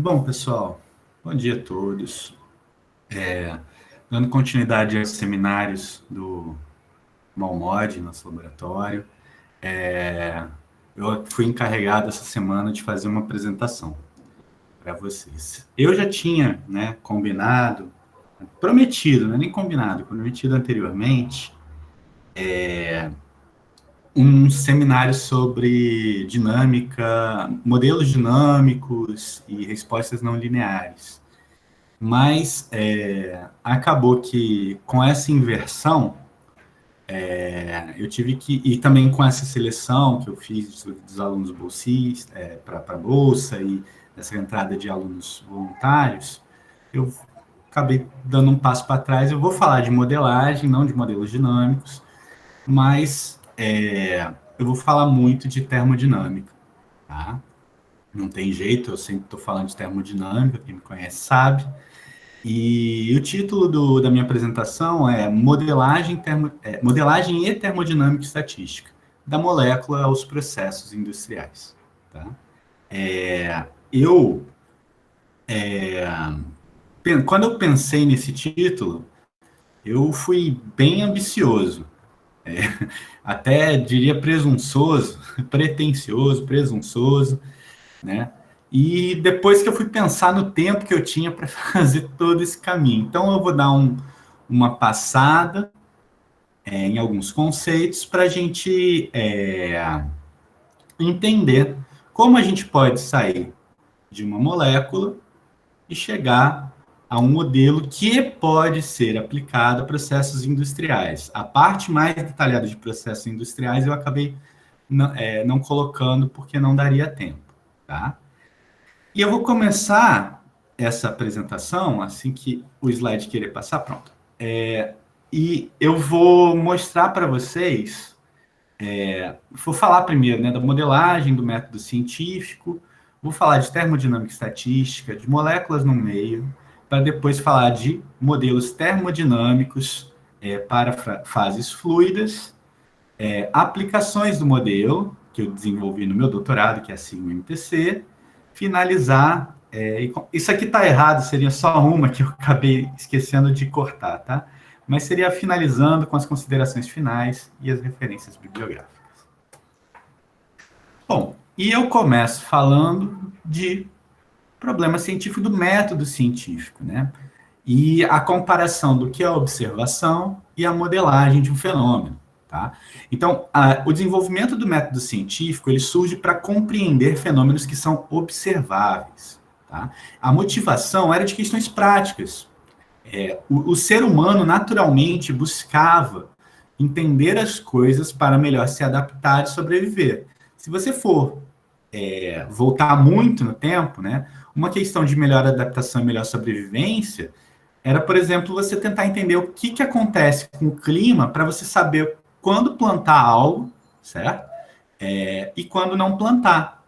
Bom, pessoal, bom dia a todos. Dando continuidade aos seminários do Malmod, nosso laboratório, eu fui encarregado essa semana de fazer uma apresentação para vocês. Eu já tinha, combinado, prometido, não é nem combinado, prometido anteriormente, um seminário sobre dinâmica, modelos dinâmicos e respostas não lineares. Mas acabou que com essa inversão, eu tive que, e também com essa seleção que eu fiz dos alunos bolsistas para a bolsa e essa entrada de alunos voluntários, eu acabei dando um passo para trás. Eu vou falar de modelagem, não de modelos dinâmicos, mas eu vou falar muito de termodinâmica, tá? Não tem jeito, eu sempre estou falando de termodinâmica, quem me conhece sabe. E o título da minha apresentação é Modelagem e Termodinâmica Estatística, da molécula aos processos industriais. Tá? Quando eu pensei nesse título, eu fui bem ambicioso, até diria presunçoso, presunçoso, né? E depois que eu fui pensar no tempo que eu tinha para fazer todo esse caminho. Então, eu vou dar uma passada em alguns conceitos para a gente entender como a gente pode sair de uma molécula e chegar a um modelo que pode ser aplicado a processos industriais. A parte mais detalhada de processos industriais eu acabei não colocando porque não daria tempo, tá? E eu vou começar essa apresentação, assim que o slide querer passar, pronto. E eu vou mostrar para vocês, vou falar primeiro da modelagem, do método científico, vou falar de termodinâmica estatística, de moléculas no meio, para depois falar de modelos termodinâmicos para fases fluidas, aplicações do modelo, que eu desenvolvi no meu doutorado, que é a SIGMA-MTC, finalizar. Isso aqui está errado, seria só uma que eu acabei esquecendo de cortar, tá? Mas seria finalizando com as considerações finais e as referências bibliográficas. Bom, e eu começo falando de problema científico, do método científico, né? E a comparação do que é a observação e a modelagem de um fenômeno. Tá? Então, o desenvolvimento do método científico ele surge para compreender fenômenos que são observáveis. Tá? A motivação era de questões práticas. O ser humano naturalmente buscava entender as coisas para melhor se adaptar e sobreviver. Se você for voltar muito no tempo, né, uma questão de melhor adaptação e melhor sobrevivência era, por exemplo, você tentar entender o que acontece com o clima para você saber quando plantar algo, certo? E quando não plantar.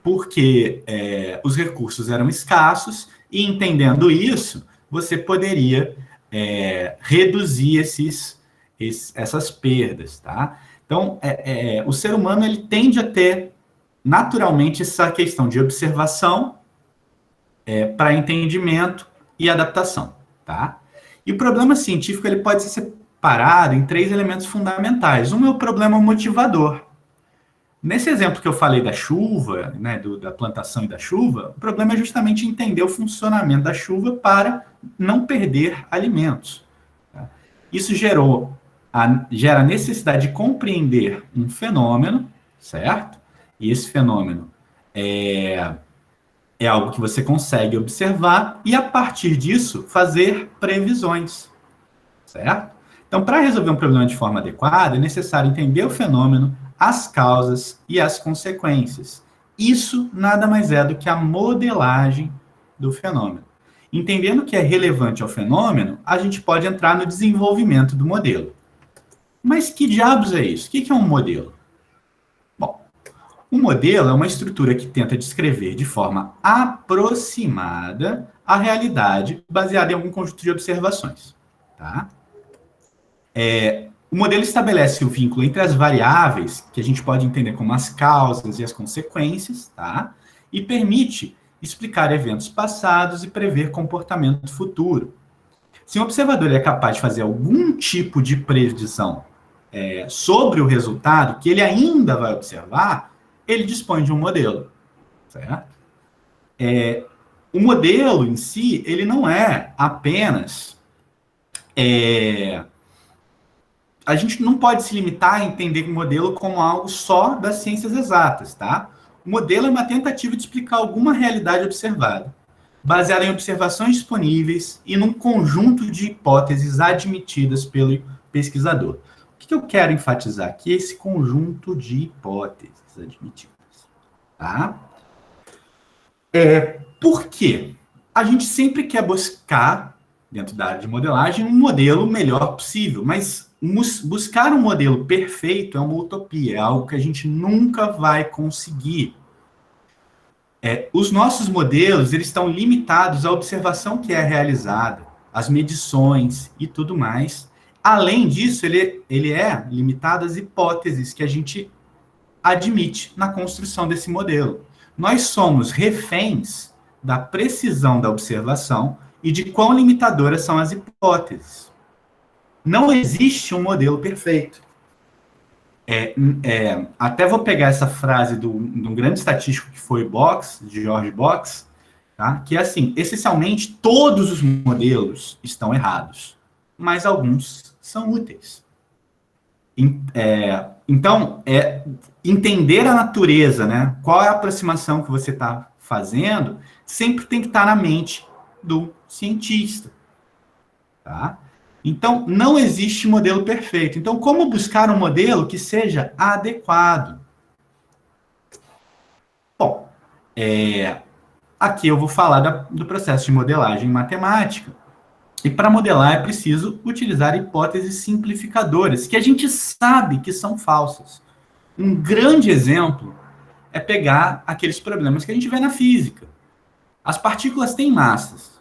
Porque os recursos eram escassos e, entendendo isso, você poderia reduzir essas perdas, tá? Então, o ser humano ele tende a ter, naturalmente, essa questão de observação para entendimento e adaptação, tá? E o problema científico ele pode ser separado em 3 elementos fundamentais. Um é o problema motivador. Nesse exemplo que eu falei da chuva, né, da plantação e da chuva, o problema é justamente entender o funcionamento da chuva para não perder alimentos. Tá? Isso gera a necessidade de compreender um fenômeno, certo? E esse fenômeno é algo que você consegue observar e, a partir disso, fazer previsões, certo? Então, para resolver um problema de forma adequada, é necessário entender o fenômeno, as causas e as consequências. Isso nada mais é do que a modelagem do fenômeno. Entendendo o que é relevante ao fenômeno, a gente pode entrar no desenvolvimento do modelo. Mas que diabos é isso? O que é um modelo? Bom, um modelo é uma estrutura que tenta descrever de forma aproximada a realidade baseada em algum conjunto de observações. Tá? O modelo estabelece o vínculo entre as variáveis, que a gente pode entender como as causas e as consequências, tá? E permite explicar eventos passados e prever comportamento futuro. Se um observador é capaz de fazer algum tipo de previsão sobre o resultado que ele ainda vai observar, ele dispõe de um modelo, certo? O modelo em si, ele não é apenas... a gente não pode se limitar a entender o modelo como algo só das ciências exatas, tá? O modelo é uma tentativa de explicar alguma realidade observada, baseada em observações disponíveis e num conjunto de hipóteses admitidas pelo pesquisador. O que eu quero enfatizar aqui é esse conjunto de hipóteses admitidas, tá? Por quê? A gente sempre quer buscar, dentro da área de modelagem, um modelo melhor possível, mas buscar um modelo perfeito é uma utopia, é algo que a gente nunca vai conseguir. Os nossos modelos, eles estão limitados à observação que é realizada, às medições e tudo mais. Além disso, ele é limitado às hipóteses que a gente admite na construção desse modelo. Nós somos reféns da precisão da observação e de quão limitadoras são as hipóteses. Não existe um modelo perfeito. Até vou pegar essa frase de um grande estatístico que foi Box, de George Box, tá? Que é assim, essencialmente todos os modelos estão errados, mas alguns são úteis. Então, entender a natureza, né? Qual é a aproximação que você está fazendo, sempre tem que estar na mente do cientista, tá? Então, não existe modelo perfeito. Então, como buscar um modelo que seja adequado? Bom, aqui eu vou falar do processo de modelagem matemática. E para modelar é preciso utilizar hipóteses simplificadoras, que a gente sabe que são falsas. Um grande exemplo é pegar aqueles problemas que a gente vê na física. As partículas têm massas.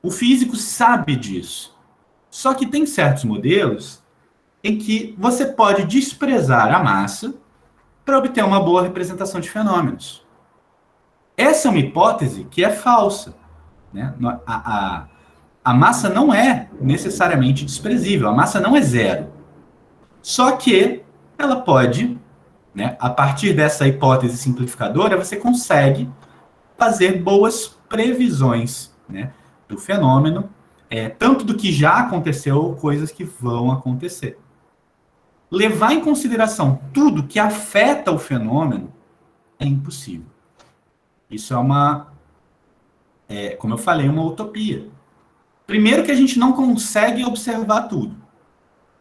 O físico sabe disso. Só que tem certos modelos em que você pode desprezar a massa para obter uma boa representação de fenômenos. Essa é uma hipótese que é falsa, né? A massa não é necessariamente desprezível, a massa não é zero. Só que ela pode, né, a partir dessa hipótese simplificadora, você consegue fazer boas previsões, né, do fenômeno, tanto do que já aconteceu ou coisas que vão acontecer. Levar em consideração tudo que afeta o fenômeno é impossível. Isso como eu falei, uma utopia. Primeiro que a gente não consegue observar tudo.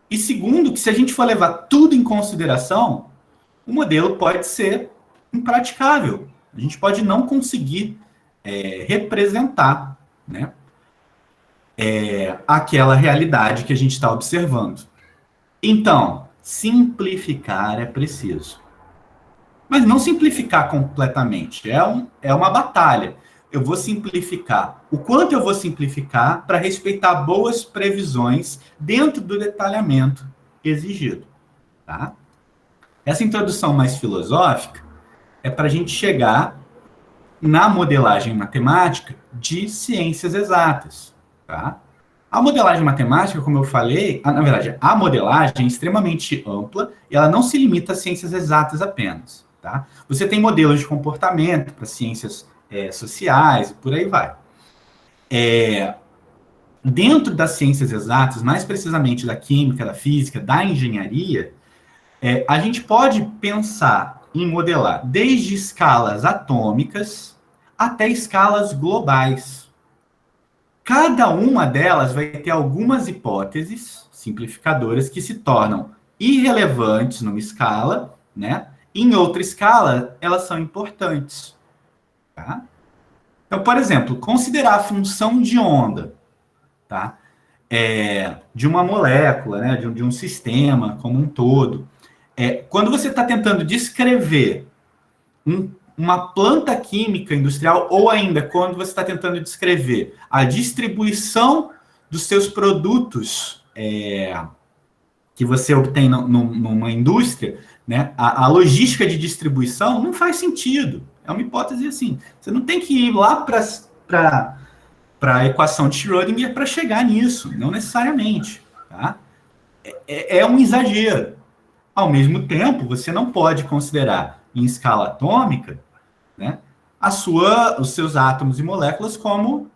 E segundo, que se a gente for levar tudo em consideração, o modelo pode ser impraticável. A gente pode não conseguir representar, né, aquela realidade que a gente está observando. Então, simplificar é preciso. Mas não simplificar completamente. É uma batalha. Eu vou simplificar. O quanto eu vou simplificar para respeitar boas previsões dentro do detalhamento exigido. Tá? Essa introdução mais filosófica é para a gente chegar na modelagem matemática de ciências exatas. Tá? A modelagem matemática, como eu falei, na verdade, a modelagem é extremamente ampla e ela não se limita a ciências exatas apenas. Tá? Você tem modelos de comportamento para ciências sociais e por aí vai. Dentro das ciências exatas, mais precisamente da química, da física, da engenharia, a gente pode pensar em modelar desde escalas atômicas até escalas globais. Cada uma delas vai ter algumas hipóteses simplificadoras que se tornam irrelevantes numa escala, né? Em outra escala, elas são importantes. Tá? Então, por exemplo, considerar a função de onda, tá? De uma molécula, né? de um sistema como um todo. Quando você está tentando descrever uma planta química industrial, ou ainda quando você está tentando descrever a distribuição dos seus produtos que você obtém numa indústria, né? A logística de distribuição não faz sentido. É uma hipótese assim. Você não tem que ir lá para a equação de Schrödinger para chegar nisso, não necessariamente. Tá? É um exagero. Ao mesmo tempo, você não pode considerar em escala atômica, né, os seus átomos e moléculas como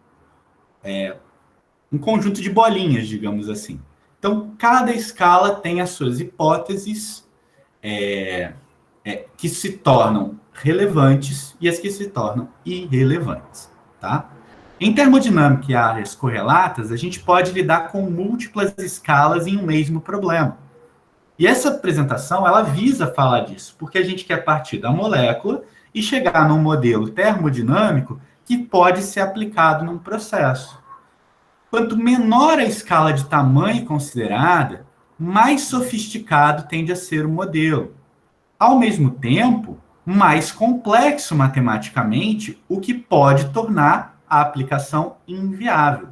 um conjunto de bolinhas, digamos assim. Então, cada escala tem as suas hipóteses que se tornam relevantes e as que se tornam irrelevantes. Tá? Em termodinâmica e áreas correlatas, a gente pode lidar com múltiplas escalas em um mesmo problema. E essa apresentação, ela visa falar disso, porque a gente quer partir da molécula e chegar num modelo termodinâmico que pode ser aplicado num processo. Quanto menor a escala de tamanho considerada, mais sofisticado tende a ser o modelo. Ao mesmo tempo, mais complexo matematicamente, o que pode tornar a aplicação inviável.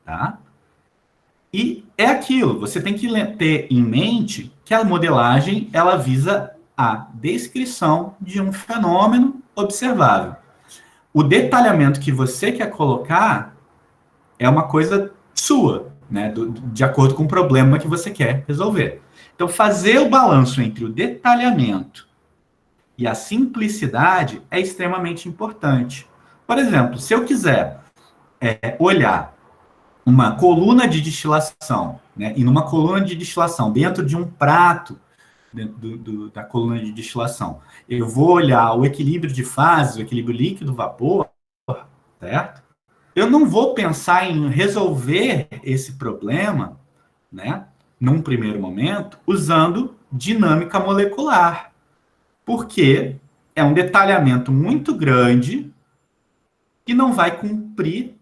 Tá? E é aquilo, você tem que ter em mente que a modelagem ela visa a descrição de um fenômeno observável. O detalhamento que você quer colocar é uma coisa sua, né, de acordo com o problema que você quer resolver. Então, fazer o balanço entre o detalhamento e a simplicidade é extremamente importante. Por exemplo, se eu quiser olhar uma coluna de destilação, né, e numa coluna de destilação, dentro de um prato da coluna de destilação, eu vou olhar o equilíbrio de fases, o equilíbrio líquido-vapor, certo? Eu não vou pensar em resolver esse problema, né, num primeiro momento, usando dinâmica molecular, porque é um detalhamento muito grande que não vai cumprir,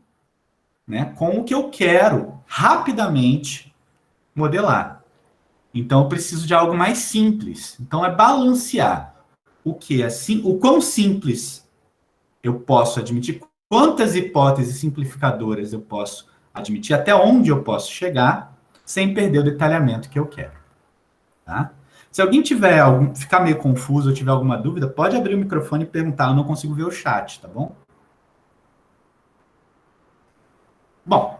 né, com o que eu quero rapidamente modelar. Então, eu preciso de algo mais simples. Então, é balancear o que é o quão simples eu posso admitir, quantas hipóteses simplificadoras eu posso admitir, até onde eu posso chegar, sem perder o detalhamento que eu quero. Tá? Se alguém ficar meio confuso ou tiver alguma dúvida, pode abrir o microfone e perguntar. Eu não consigo ver o chat, tá bom? Bom,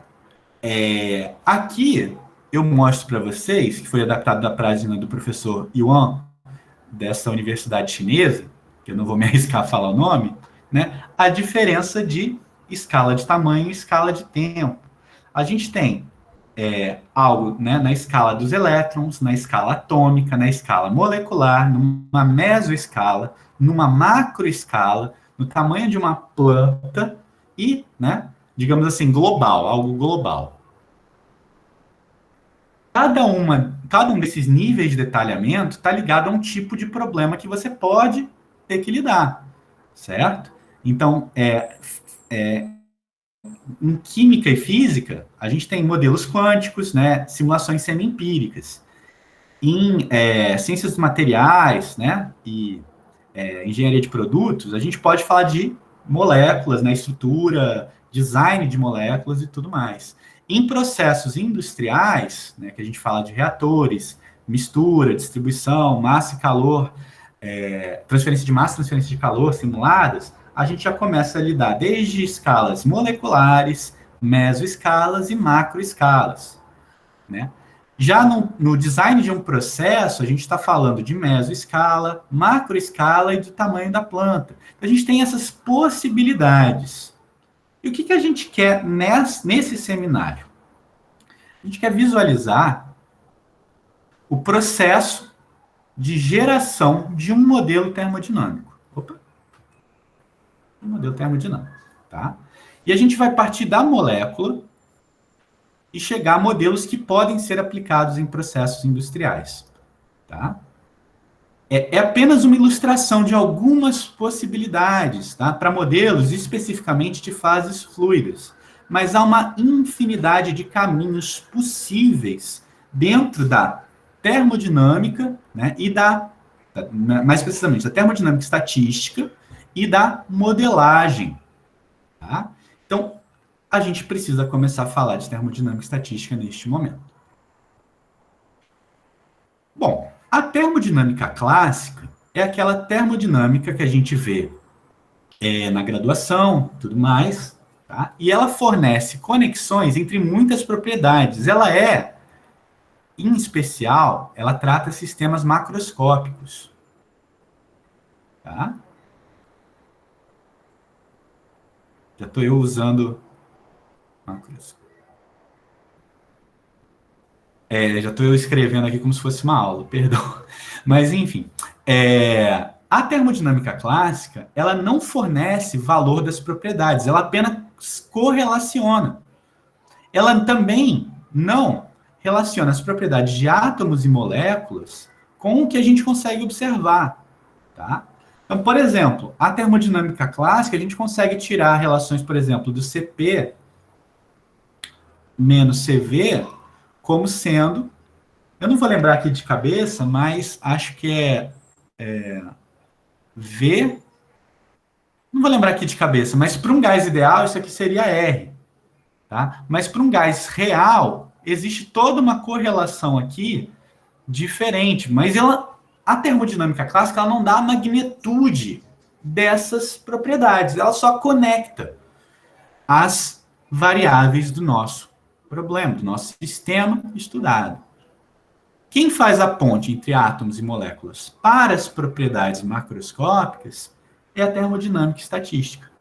aqui eu mostro para vocês, que foi adaptado da página do professor Yuan, dessa universidade chinesa, que eu não vou me arriscar a falar o nome, né, a diferença de escala de tamanho e escala de tempo. A gente tem algo, né, na escala dos elétrons, na escala atômica, na escala molecular, numa mesoescala, numa macroescala, no tamanho de uma planta e, né, digamos assim, global, algo global. Cada um desses níveis de detalhamento está ligado a um tipo de problema que você pode ter que lidar, certo? Então, em química e física, a gente tem modelos quânticos, né, simulações semi-empíricas. Em ciências dos materiais, né, e engenharia de produtos, a gente pode falar de moléculas, né, estrutura, design de moléculas e tudo mais. Em processos industriais, né, que a gente fala de reatores, mistura, distribuição, massa e calor, transferência de massa, transferência de calor simuladas, a gente já começa a lidar desde escalas moleculares, mesoescalas e macroescalas, né? Já no design de um processo, a gente está falando de mesoescala, macroescala e do tamanho da planta. Então, a gente tem essas possibilidades. E o que a gente quer nesse seminário? A gente quer visualizar o processo de geração de um modelo termodinâmico. Um modelo termodinâmico, tá? E a gente vai partir da molécula e chegar a modelos que podem ser aplicados em processos industriais, tá? É apenas uma ilustração de algumas possibilidades, tá? Para modelos especificamente de fases fluidas. Mas há uma infinidade de caminhos possíveis dentro da termodinâmica, né? E mais precisamente, da termodinâmica estatística e da modelagem, tá? Então, a gente precisa começar a falar de termodinâmica estatística neste momento. Bom, A termodinâmica clássica é aquela termodinâmica que a gente vê na graduação, tudo mais, tá? E ela fornece conexões entre muitas propriedades. Ela em especial, ela trata sistemas macroscópicos, tá? Já estou eu usando macroscópicos. Já estou eu escrevendo aqui como se fosse uma aula, perdão. Mas, enfim, a termodinâmica clássica, ela não fornece valor das propriedades, ela apenas correlaciona. Ela também não relaciona as propriedades de átomos e moléculas com o que a gente consegue observar, tá? Então, por exemplo, a termodinâmica clássica, a gente consegue tirar relações, por exemplo, do Cp menos Cv como sendo, eu não vou lembrar aqui de cabeça, mas acho que V, não vou lembrar aqui de cabeça, mas para um gás ideal isso aqui seria R, tá? Mas para um gás real, existe toda uma correlação aqui diferente, mas a termodinâmica clássica ela não dá a magnitude dessas propriedades, ela só conecta as variáveis do nosso problema, do nosso sistema estudado. Quem faz a ponte entre átomos e moléculas para as propriedades macroscópicas é a termodinâmica estatística,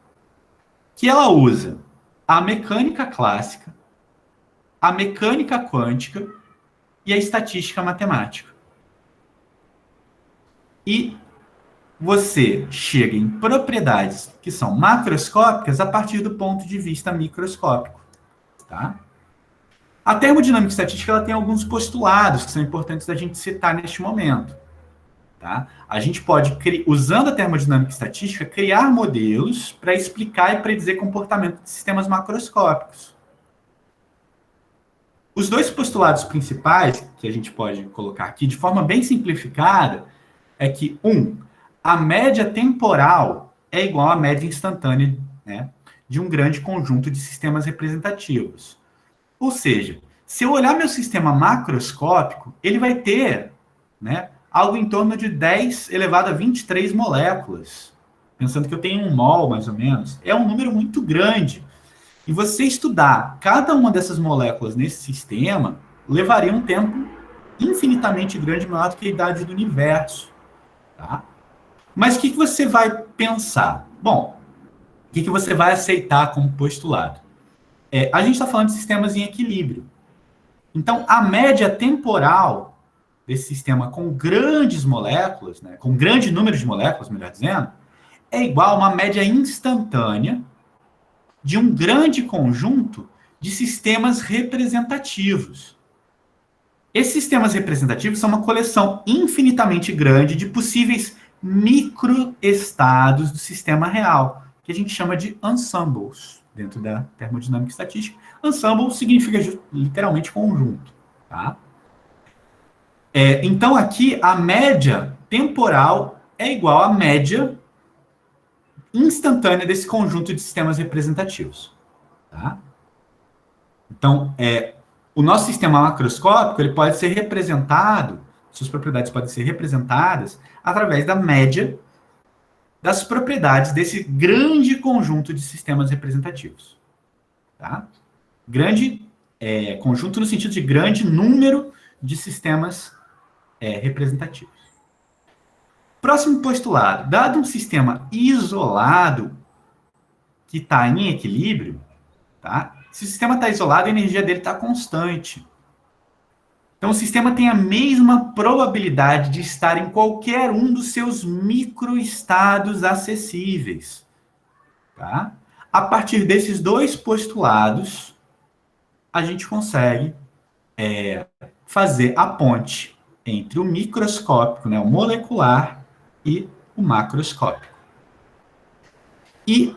que ela usa a mecânica clássica, a mecânica quântica e a estatística matemática. E você chega em propriedades que são macroscópicas a partir do ponto de vista microscópico, tá? A termodinâmica estatística ela tem alguns postulados que são importantes da gente citar neste momento, tá? A gente pode, usando a termodinâmica estatística, criar modelos para explicar e predizer comportamento de sistemas macroscópicos. Os dois postulados principais que a gente pode colocar aqui de forma bem simplificada é que, a média temporal é igual à média instantânea, né, de um grande conjunto de sistemas representativos. Ou seja, se eu olhar meu sistema macroscópico, ele vai ter, né, algo em torno de 10 elevado a 23 moléculas. Pensando que eu tenho 1 mol, mais ou menos. É um número muito grande. E você estudar cada uma dessas moléculas nesse sistema levaria um tempo infinitamente grande, maior do que a idade do universo. Tá? Mas o que você vai pensar? Bom, o que você vai aceitar como postulado? A gente está falando de sistemas em equilíbrio. Então, a média temporal desse sistema com grandes moléculas, né, com grande número de moléculas, melhor dizendo, é igual a uma média instantânea de um grande conjunto de sistemas representativos. Esses sistemas representativos são uma coleção infinitamente grande de possíveis microestados do sistema real, que a gente chama de ensembles, dentro da termodinâmica estatística. Ensemble significa literalmente conjunto. Tá? Então, aqui, a média temporal é igual à média instantânea desse conjunto de sistemas representativos. Tá? Então, o nosso sistema macroscópico ele pode ser representado, suas propriedades podem ser representadas através da média das propriedades desse grande conjunto de sistemas representativos. Tá? Grande conjunto no sentido de grande número de sistemas representativos. Próximo postulado. Dado um sistema isolado que está em equilíbrio, tá? Se o sistema está isolado, a energia dele está constante. Então, o sistema tem a mesma probabilidade de estar em qualquer um dos seus microestados acessíveis. Tá? A partir desses dois postulados, a gente consegue fazer a ponte entre o microscópico, né, o molecular, e o macroscópico. E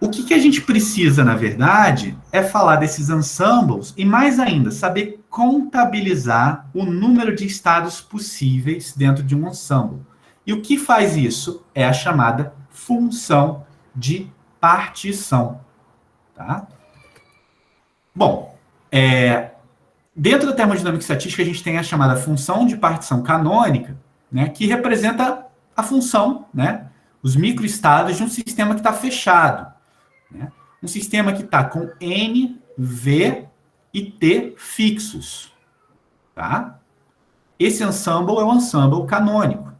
o que a gente precisa, na verdade, é falar desses ensembles e, mais ainda, saber contabilizar o número de estados possíveis dentro de um ensemble. E o que faz isso é a chamada função de partição. Tá? Bom, Dentro da termodinâmica estatística, a gente tem a chamada função de partição canônica, né, que representa a função, né, os microestados de um sistema que está fechado. Né? Um sistema que está com N, V e T fixos. Tá? Esse ensemble é um ensemble canônico.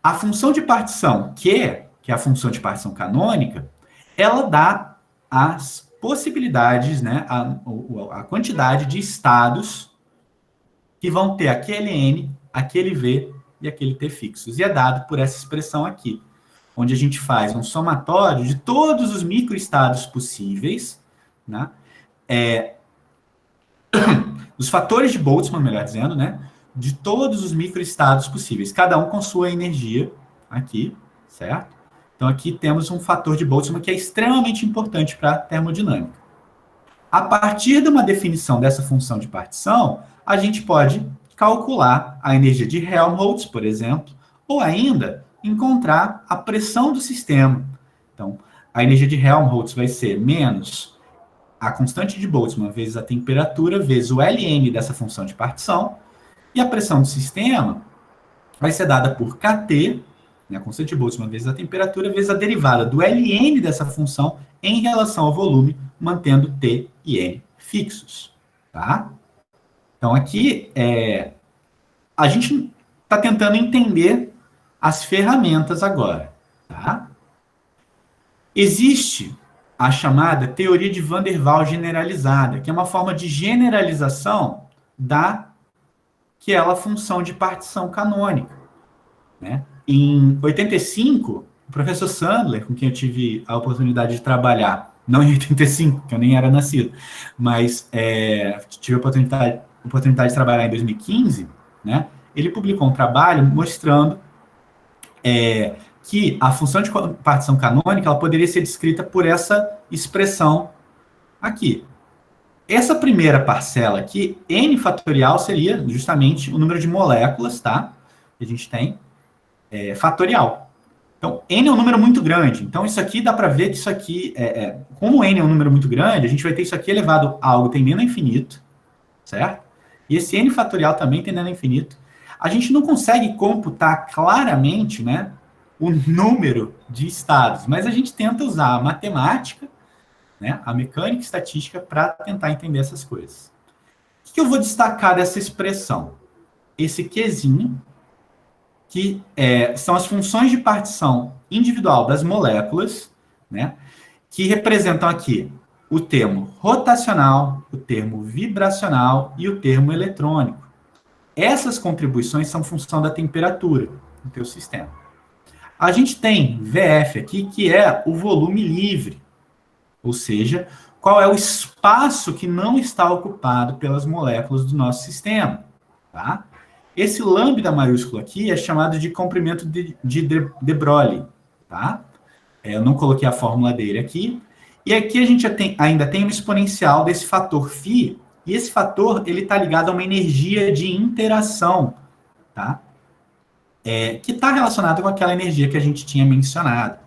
A função de partição Q, que é a função de partição canônica, ela dá as possibilidades, né, a quantidade de estados que vão ter aquele N, aquele V e aquele T fixos. E é dado por essa expressão aqui, onde a gente faz um somatório de todos os microestados possíveis, né, os fatores de Boltzmann, melhor dizendo, né, de todos os microestados possíveis, cada um com sua energia aqui, certo? Então aqui temos um fator de Boltzmann que é extremamente importante para a termodinâmica. A partir de uma definição dessa função de partição, a gente pode calcular a energia de Helmholtz, por exemplo, ou ainda encontrar a pressão do sistema. Então, a energia de Helmholtz vai ser menos a constante de Boltzmann vezes a temperatura vezes o Ln dessa função de partição, e a pressão do sistema vai ser dada por Kt, né, a constante de Boltzmann vezes a temperatura, vezes a derivada do Ln dessa função em relação ao volume, mantendo T e N fixos. Tá? Então, aqui, a gente está tentando entender as ferramentas agora. Tá? Existe a chamada teoria de Van der Waals generalizada, que é uma forma de generalização daquela função de partição canônica. Né? Em 85, o professor Sandler, com quem eu tive a oportunidade de trabalhar, não em 85, que eu nem era nascido, mas tive a oportunidade de trabalhar em 2015, né? Ele publicou um trabalho mostrando que a função de partição canônica ela poderia ser descrita por essa expressão aqui. Essa primeira parcela aqui, N fatorial, seria justamente o número de moléculas, tá? Que a gente tem, fatorial. Então, N é um número muito grande. Então, isso aqui dá para ver que isso aqui, como N é um número muito grande, a gente vai ter isso aqui elevado a algo tendendo a infinito, certo? E esse N fatorial também tendendo a infinito. A gente não consegue computar claramente, né, o número de estados, mas a gente tenta usar a matemática, né, a mecânica estatística para tentar entender essas coisas. O que eu vou destacar dessa expressão? Esse Qzinho, que são as funções de partição individual das moléculas, né, que representam aqui o termo rotacional, o termo vibracional e o termo eletrônico. Essas contribuições são função da temperatura do teu sistema. A gente tem VF aqui, que é o volume livre, ou seja, qual é o espaço que não está ocupado pelas moléculas do nosso sistema, tá? Esse lambda maiúsculo aqui é chamado de comprimento de de Broglie, tá? Eu não coloquei a fórmula dele aqui. E aqui a gente ainda tem uma exponencial desse fator φ, e esse fator ele está ligado a uma energia de interação, tá? Que está relacionada com aquela energia que a gente tinha mencionado.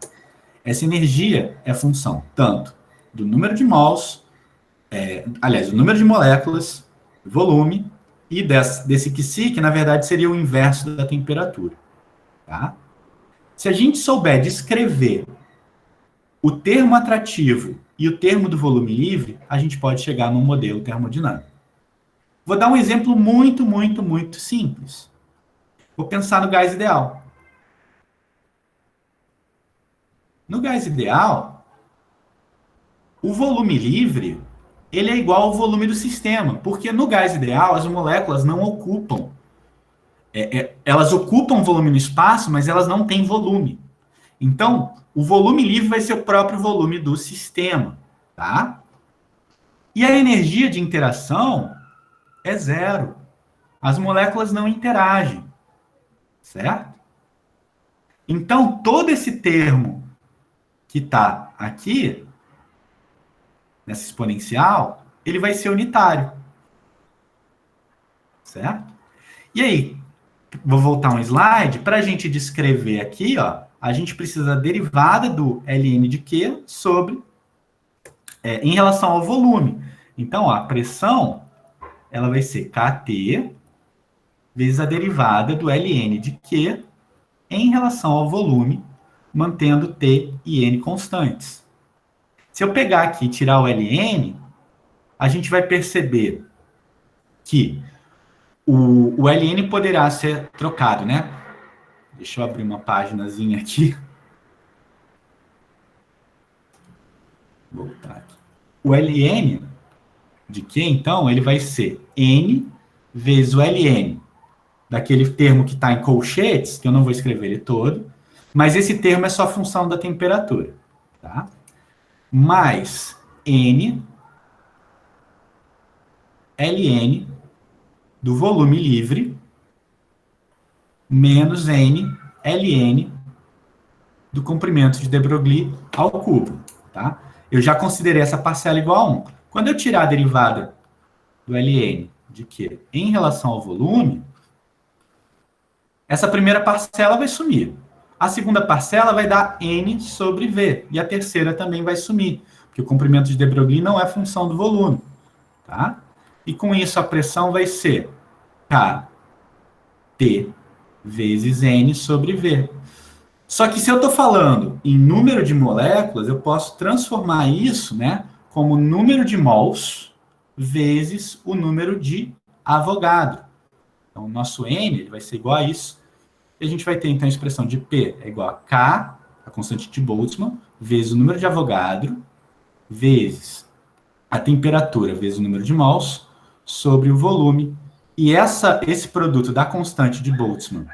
Essa energia é função tanto do número de mols, do número de moléculas, volume, e desse Qc, que na verdade seria o inverso da temperatura. Tá? Se a gente souber descrever o termo atrativo e o termo do volume livre, a gente pode chegar num modelo termodinâmico. Vou dar um exemplo muito, muito, muito simples. Vou pensar no gás ideal. No gás ideal, o volume livre ele é igual ao volume do sistema, porque no gás ideal as moléculas não ocupam. Elas ocupam volume no espaço, mas elas não têm volume. Então, o volume livre vai ser o próprio volume do sistema, tá? E a energia de interação é zero. As moléculas não interagem, certo? Então, todo esse termo que está aqui, nessa exponencial, ele vai ser unitário, certo? E aí, vou voltar um slide, para a gente descrever aqui, ó, a gente precisa da derivada do Ln de Q sobre, em relação ao volume. Então, ó, a pressão ela vai ser kT vezes a derivada do ln de Q em relação ao volume, mantendo T e N constantes. Se eu pegar aqui e tirar o ln, a gente vai perceber que o ln poderá ser trocado, né? Deixa eu abrir uma paginazinha aqui. Voltar aqui. O ln de Q, então, ele vai ser N vezes o ln daquele termo que está em colchetes, que eu não vou escrever ele todo, mas esse termo é só função da temperatura, tá? Mais N ln do volume livre menos N ln do comprimento de de Broglie ao cubo, tá? Eu já considerei essa parcela igual a 1. Quando eu tirar a derivada do ln de Q em relação ao volume, essa primeira parcela vai sumir. A segunda parcela vai dar N sobre V. E a terceira também vai sumir, porque o comprimento de de Broglie não é função do volume, tá? E com isso a pressão vai ser KT vezes N sobre V. Só que se eu estou falando em número de moléculas, eu posso transformar isso, né, como número de mols vezes o número de Avogadro. Então, o nosso N ele vai ser igual a isso. E a gente vai ter, então, a expressão de P é igual a K, a constante de Boltzmann, vezes o número de Avogadro, vezes a temperatura, vezes o número de mols, sobre o volume. E esse produto da constante de Boltzmann,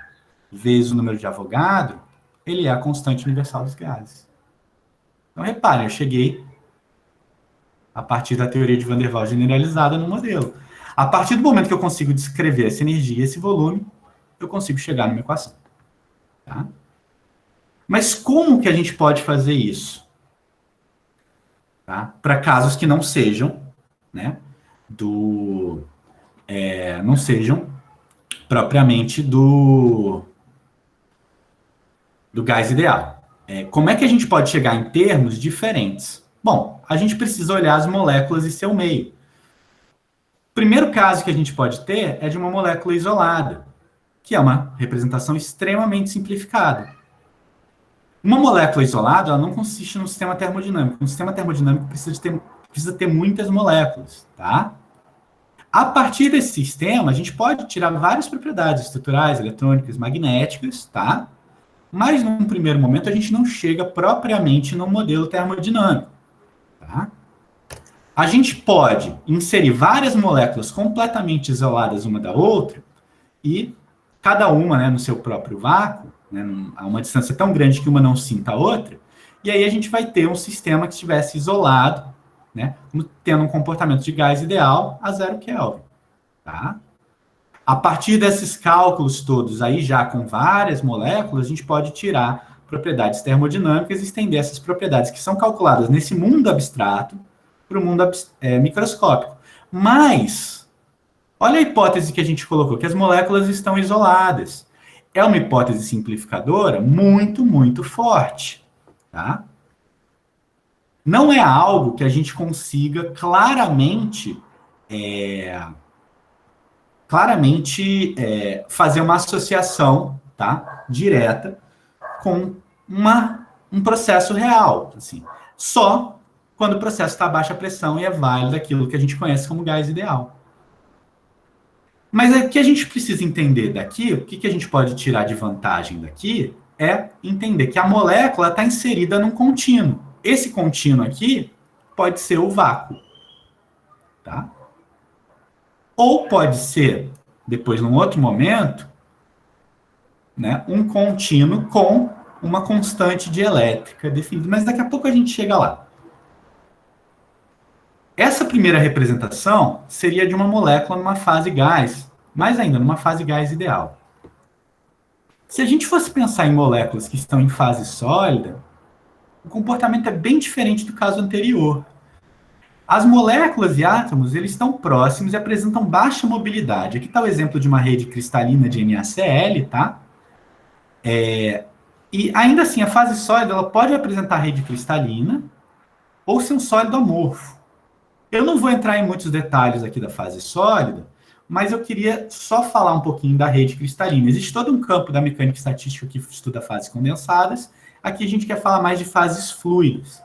vezes o número de Avogadro, ele é a constante universal dos gases. Então, reparem, eu cheguei a partir da teoria de Van der Waals generalizada no modelo. A partir do momento que eu consigo descrever essa energia, esse volume, eu consigo chegar numa equação. Tá? Mas como que a gente pode fazer isso? Tá? Para casos que não sejam, né, não sejam propriamente do gás ideal. Como é que a gente pode chegar em termos diferentes? Bom, a gente precisa olhar as moléculas e seu meio. O primeiro caso que a gente pode ter é de uma molécula isolada, que é uma representação extremamente simplificada. Uma molécula isolada, ela não consiste num sistema termodinâmico. Um sistema termodinâmico precisa ter muitas moléculas, tá? A partir desse sistema, a gente pode tirar várias propriedades estruturais, eletrônicas, magnéticas, tá? Mas, num primeiro momento, a gente não chega propriamente no modelo termodinâmico, tá? A gente pode inserir várias moléculas completamente isoladas uma da outra e cada uma, né, no seu próprio vácuo, né, a uma distância tão grande que uma não sinta a outra, e aí a gente vai ter um sistema que estivesse isolado, né, tendo um comportamento de gás ideal a 0 Kelvin. Tá? A partir desses cálculos todos, aí já com várias moléculas, a gente pode tirar propriedades termodinâmicas e estender essas propriedades que são calculadas nesse mundo abstrato para o mundo microscópico. Mas, olha a hipótese que a gente colocou, que as moléculas estão isoladas. É uma hipótese simplificadora muito, muito forte. Tá? Não é algo que a gente consiga claramente fazer uma associação, tá, direta com um processo real. Assim. Só quando o processo está a baixa pressão e é válido aquilo que a gente conhece como gás ideal. Mas o que a gente precisa entender daqui, o que a gente pode tirar de vantagem daqui, é entender que a molécula está inserida num contínuo. Esse contínuo aqui pode ser o vácuo. Tá? Ou pode ser, depois, num outro momento, né, um contínuo com uma constante de elétrica definida. Mas daqui a pouco a gente chega lá. Essa primeira representação seria de uma molécula numa fase gás, mais ainda, numa fase gás ideal. Se a gente fosse pensar em moléculas que estão em fase sólida, o comportamento é bem diferente do caso anterior. As moléculas e átomos, eles estão próximos e apresentam baixa mobilidade. Aqui está o exemplo de uma rede cristalina de NaCl, tá? E ainda assim, a fase sólida ela pode apresentar rede cristalina ou ser um sólido amorfo. Eu não vou entrar em muitos detalhes aqui da fase sólida, mas eu queria só falar um pouquinho da rede cristalina. Existe todo um campo da mecânica estatística que estuda fases condensadas. Aqui a gente quer falar mais de fases fluidas.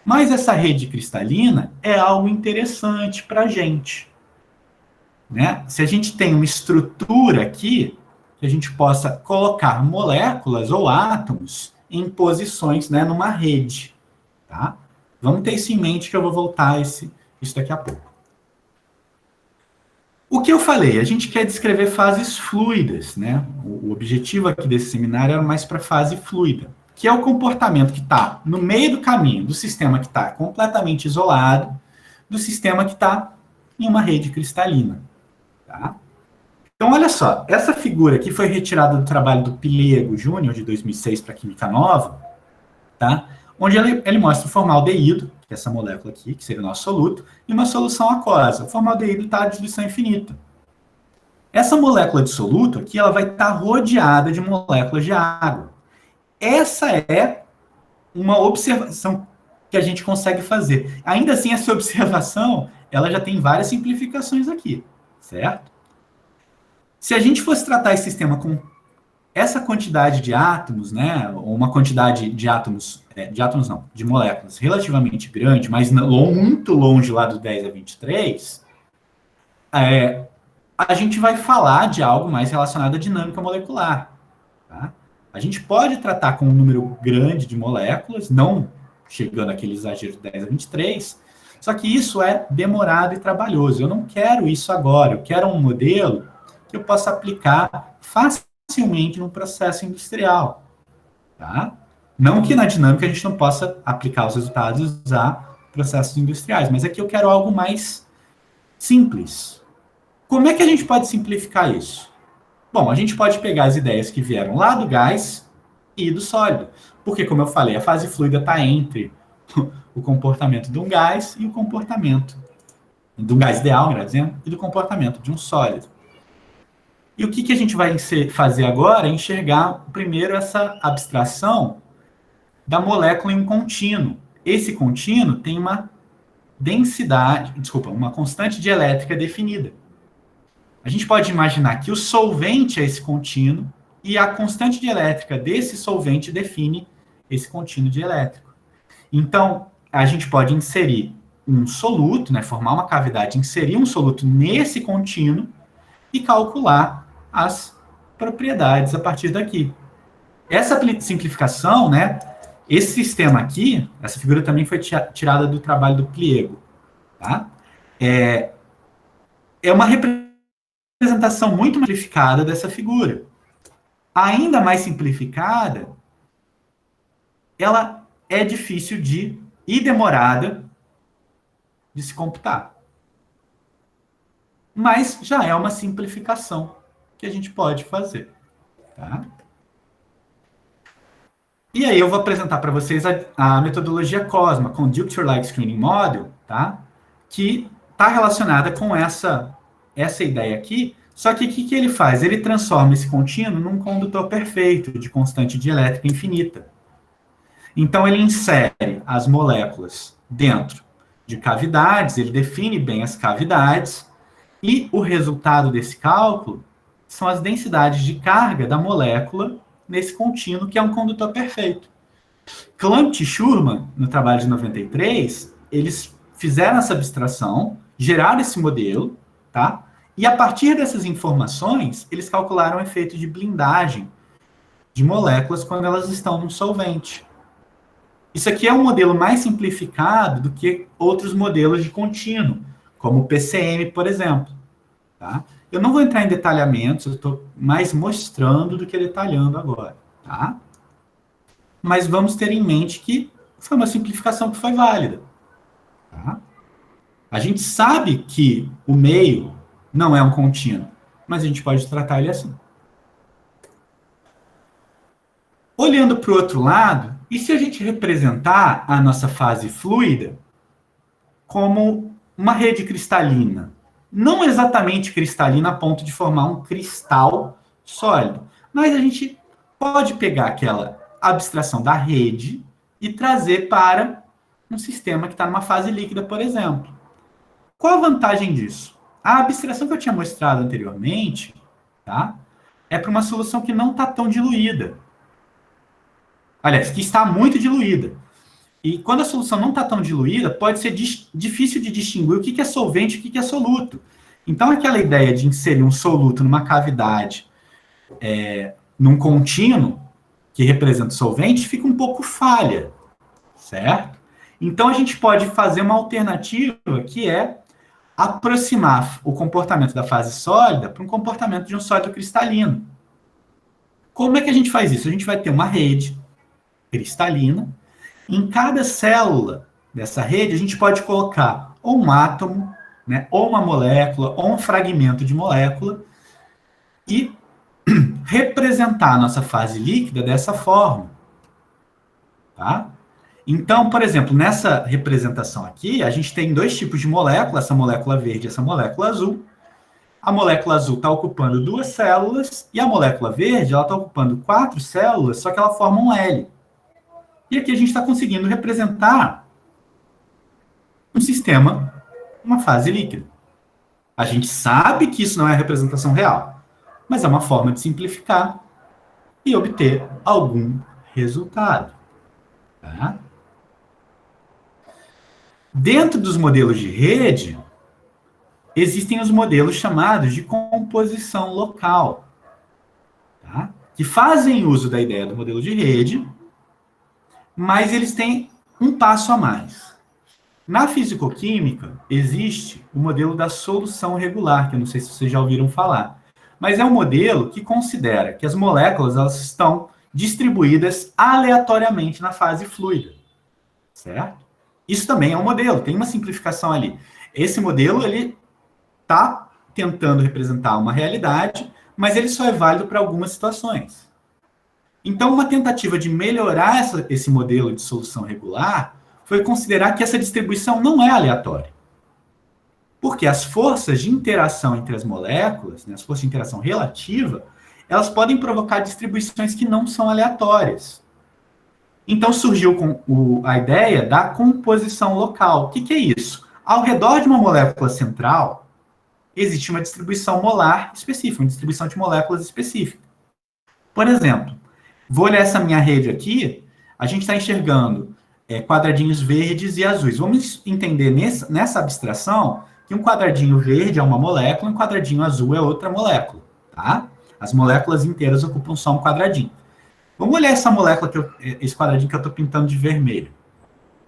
Mas essa rede cristalina é algo interessante para a gente, né? Se a gente tem uma estrutura aqui, que a gente possa colocar moléculas ou átomos em posições, né, numa rede, tá? Vamos ter isso em mente que eu vou voltar a isso daqui a pouco. O que eu falei? A gente quer descrever fases fluidas, né? O objetivo aqui desse seminário era mais para fase fluida, que é o comportamento que está no meio do caminho do sistema que está completamente isolado, do sistema que está em uma rede cristalina. Tá? Então, olha só, essa figura aqui foi retirada do trabalho do Pliego Júnior, de 2006, para Química Nova, tá? Onde ele mostra o formaldeído, que é essa molécula aqui, que seria o nosso soluto, e uma solução aquosa. O formaldeído está à diluição infinita. Essa molécula de soluto aqui, ela vai estar rodeada de moléculas de água. Essa é uma observação que a gente consegue fazer. Ainda assim, essa observação, ela já tem várias simplificações aqui, certo? Se a gente fosse tratar esse sistema com essa quantidade de átomos, né, ou uma quantidade de átomos, de moléculas relativamente grande, mas muito longe lá do 10 a 23, a gente vai falar de algo mais relacionado à dinâmica molecular. Tá? A gente pode tratar com um número grande de moléculas, não chegando àquele exagero de 10 a 23, só que isso é demorado e trabalhoso. Eu não quero isso agora, eu quero um modelo que eu possa aplicar facilmente no processo industrial. Tá? Não que na dinâmica a gente não possa aplicar os resultados e usar processos industriais, mas aqui eu quero algo mais simples. Como é que a gente pode simplificar isso? Bom, a gente pode pegar as ideias que vieram lá do gás e do sólido. Porque, como eu falei, a fase fluida está entre o comportamento de um gás e o comportamento de um gás ideal, melhor dizendo, e do comportamento de um sólido. E o que a gente vai fazer agora é enxergar, primeiro, essa abstração da molécula em um contínuo. Esse contínuo tem uma uma constante dielétrica definida. A gente pode imaginar que o solvente é esse contínuo e a constante dielétrica desse solvente define esse contínuo dielétrico. Então, a gente pode inserir um soluto, né, formar uma cavidade, inserir um soluto nesse contínuo e calcular as propriedades a partir daqui. Essa simplificação, né, esse sistema aqui, essa figura também foi tirada do trabalho do Pliego, tá? É uma representação muito simplificada dessa figura. Ainda mais simplificada, ela é difícil e demorada de se computar. Mas já é uma simplificação que a gente pode fazer. Tá? E aí eu vou apresentar para vocês a metodologia COSMA, Conductor-Like Screening Model, tá? Que está relacionada com essa ideia aqui, só que o que ele faz? Ele transforma esse contínuo num condutor perfeito, de constante dielétrica infinita. Então, ele insere as moléculas dentro de cavidades, ele define bem as cavidades, e o resultado desse cálculo são as densidades de carga da molécula nesse contínuo, que é um condutor perfeito. Klampt e Schurman, no trabalho de 93, eles fizeram essa abstração, geraram esse modelo, tá? E a partir dessas informações, eles calcularam o efeito de blindagem de moléculas quando elas estão num solvente. Isso aqui é um modelo mais simplificado do que outros modelos de contínuo, como o PCM, por exemplo. Tá? Eu não vou entrar em detalhamentos, eu estou mais mostrando do que detalhando agora. Tá? Mas vamos ter em mente que foi uma simplificação que foi válida. Tá? A gente sabe que o meio não é um contínuo, mas a gente pode tratar ele assim. Olhando para o outro lado, e se a gente representar a nossa fase fluida como uma rede cristalina? Não exatamente cristalina a ponto de formar um cristal sólido, mas a gente pode pegar aquela abstração da rede e trazer para um sistema que está numa fase líquida, por exemplo. Qual a vantagem disso? A abstração que eu tinha mostrado anteriormente, tá? É para uma solução que não está tão diluída. Aliás, que está muito diluída. E quando a solução não está tão diluída, pode ser difícil de distinguir o que é solvente e o que é soluto. Então, aquela ideia de inserir um soluto numa cavidade, num contínuo, que representa o solvente, fica um pouco falha, certo? Então, a gente pode fazer uma alternativa que é aproximar o comportamento da fase sólida para um comportamento de um sólido cristalino. Como é que a gente faz isso? A gente vai ter uma rede cristalina. Em cada célula dessa rede, a gente pode colocar ou um átomo, né, ou uma molécula, ou um fragmento de molécula, e representar a nossa fase líquida dessa forma. Tá? Então, por exemplo, nessa representação aqui, a gente tem dois tipos de molécula, essa molécula verde e essa molécula azul. A molécula azul está ocupando 2 células, e a molécula verde está ocupando 4 células, só que ela forma um L. E aqui a gente está conseguindo representar um sistema, uma fase líquida. A gente sabe que isso não é a representação real, mas é uma forma de simplificar e obter algum resultado. Tá? Dentro dos modelos de rede, existem os modelos chamados de composição local, tá? Que fazem uso da ideia do modelo de rede, mas eles têm um passo a mais. Na fisicoquímica, existe o modelo da solução regular, que eu não sei se vocês já ouviram falar, mas é um modelo que considera que as moléculas elas estão distribuídas aleatoriamente na fase fluida, certo? Isso também é um modelo, tem uma simplificação ali. Esse modelo, ele está tentando representar uma realidade, mas ele só é válido para algumas situações. Então, uma tentativa de melhorar esse modelo de solução regular foi considerar que essa distribuição não é aleatória. Porque as forças de interação entre as moléculas, né, as forças de interação relativa, elas podem provocar distribuições que não são aleatórias. Então surgiu a ideia da composição local. O que é isso? Ao redor de uma molécula central, existe uma distribuição molar específica, uma distribuição de moléculas específica. Por exemplo, vou olhar essa minha rede aqui, a gente está enxergando quadradinhos verdes e azuis. Vamos entender nessa abstração que um quadradinho verde é uma molécula, um quadradinho azul é outra molécula. Tá? As moléculas inteiras ocupam só um quadradinho. Vamos olhar essa molécula, esse quadradinho que eu estou pintando de vermelho.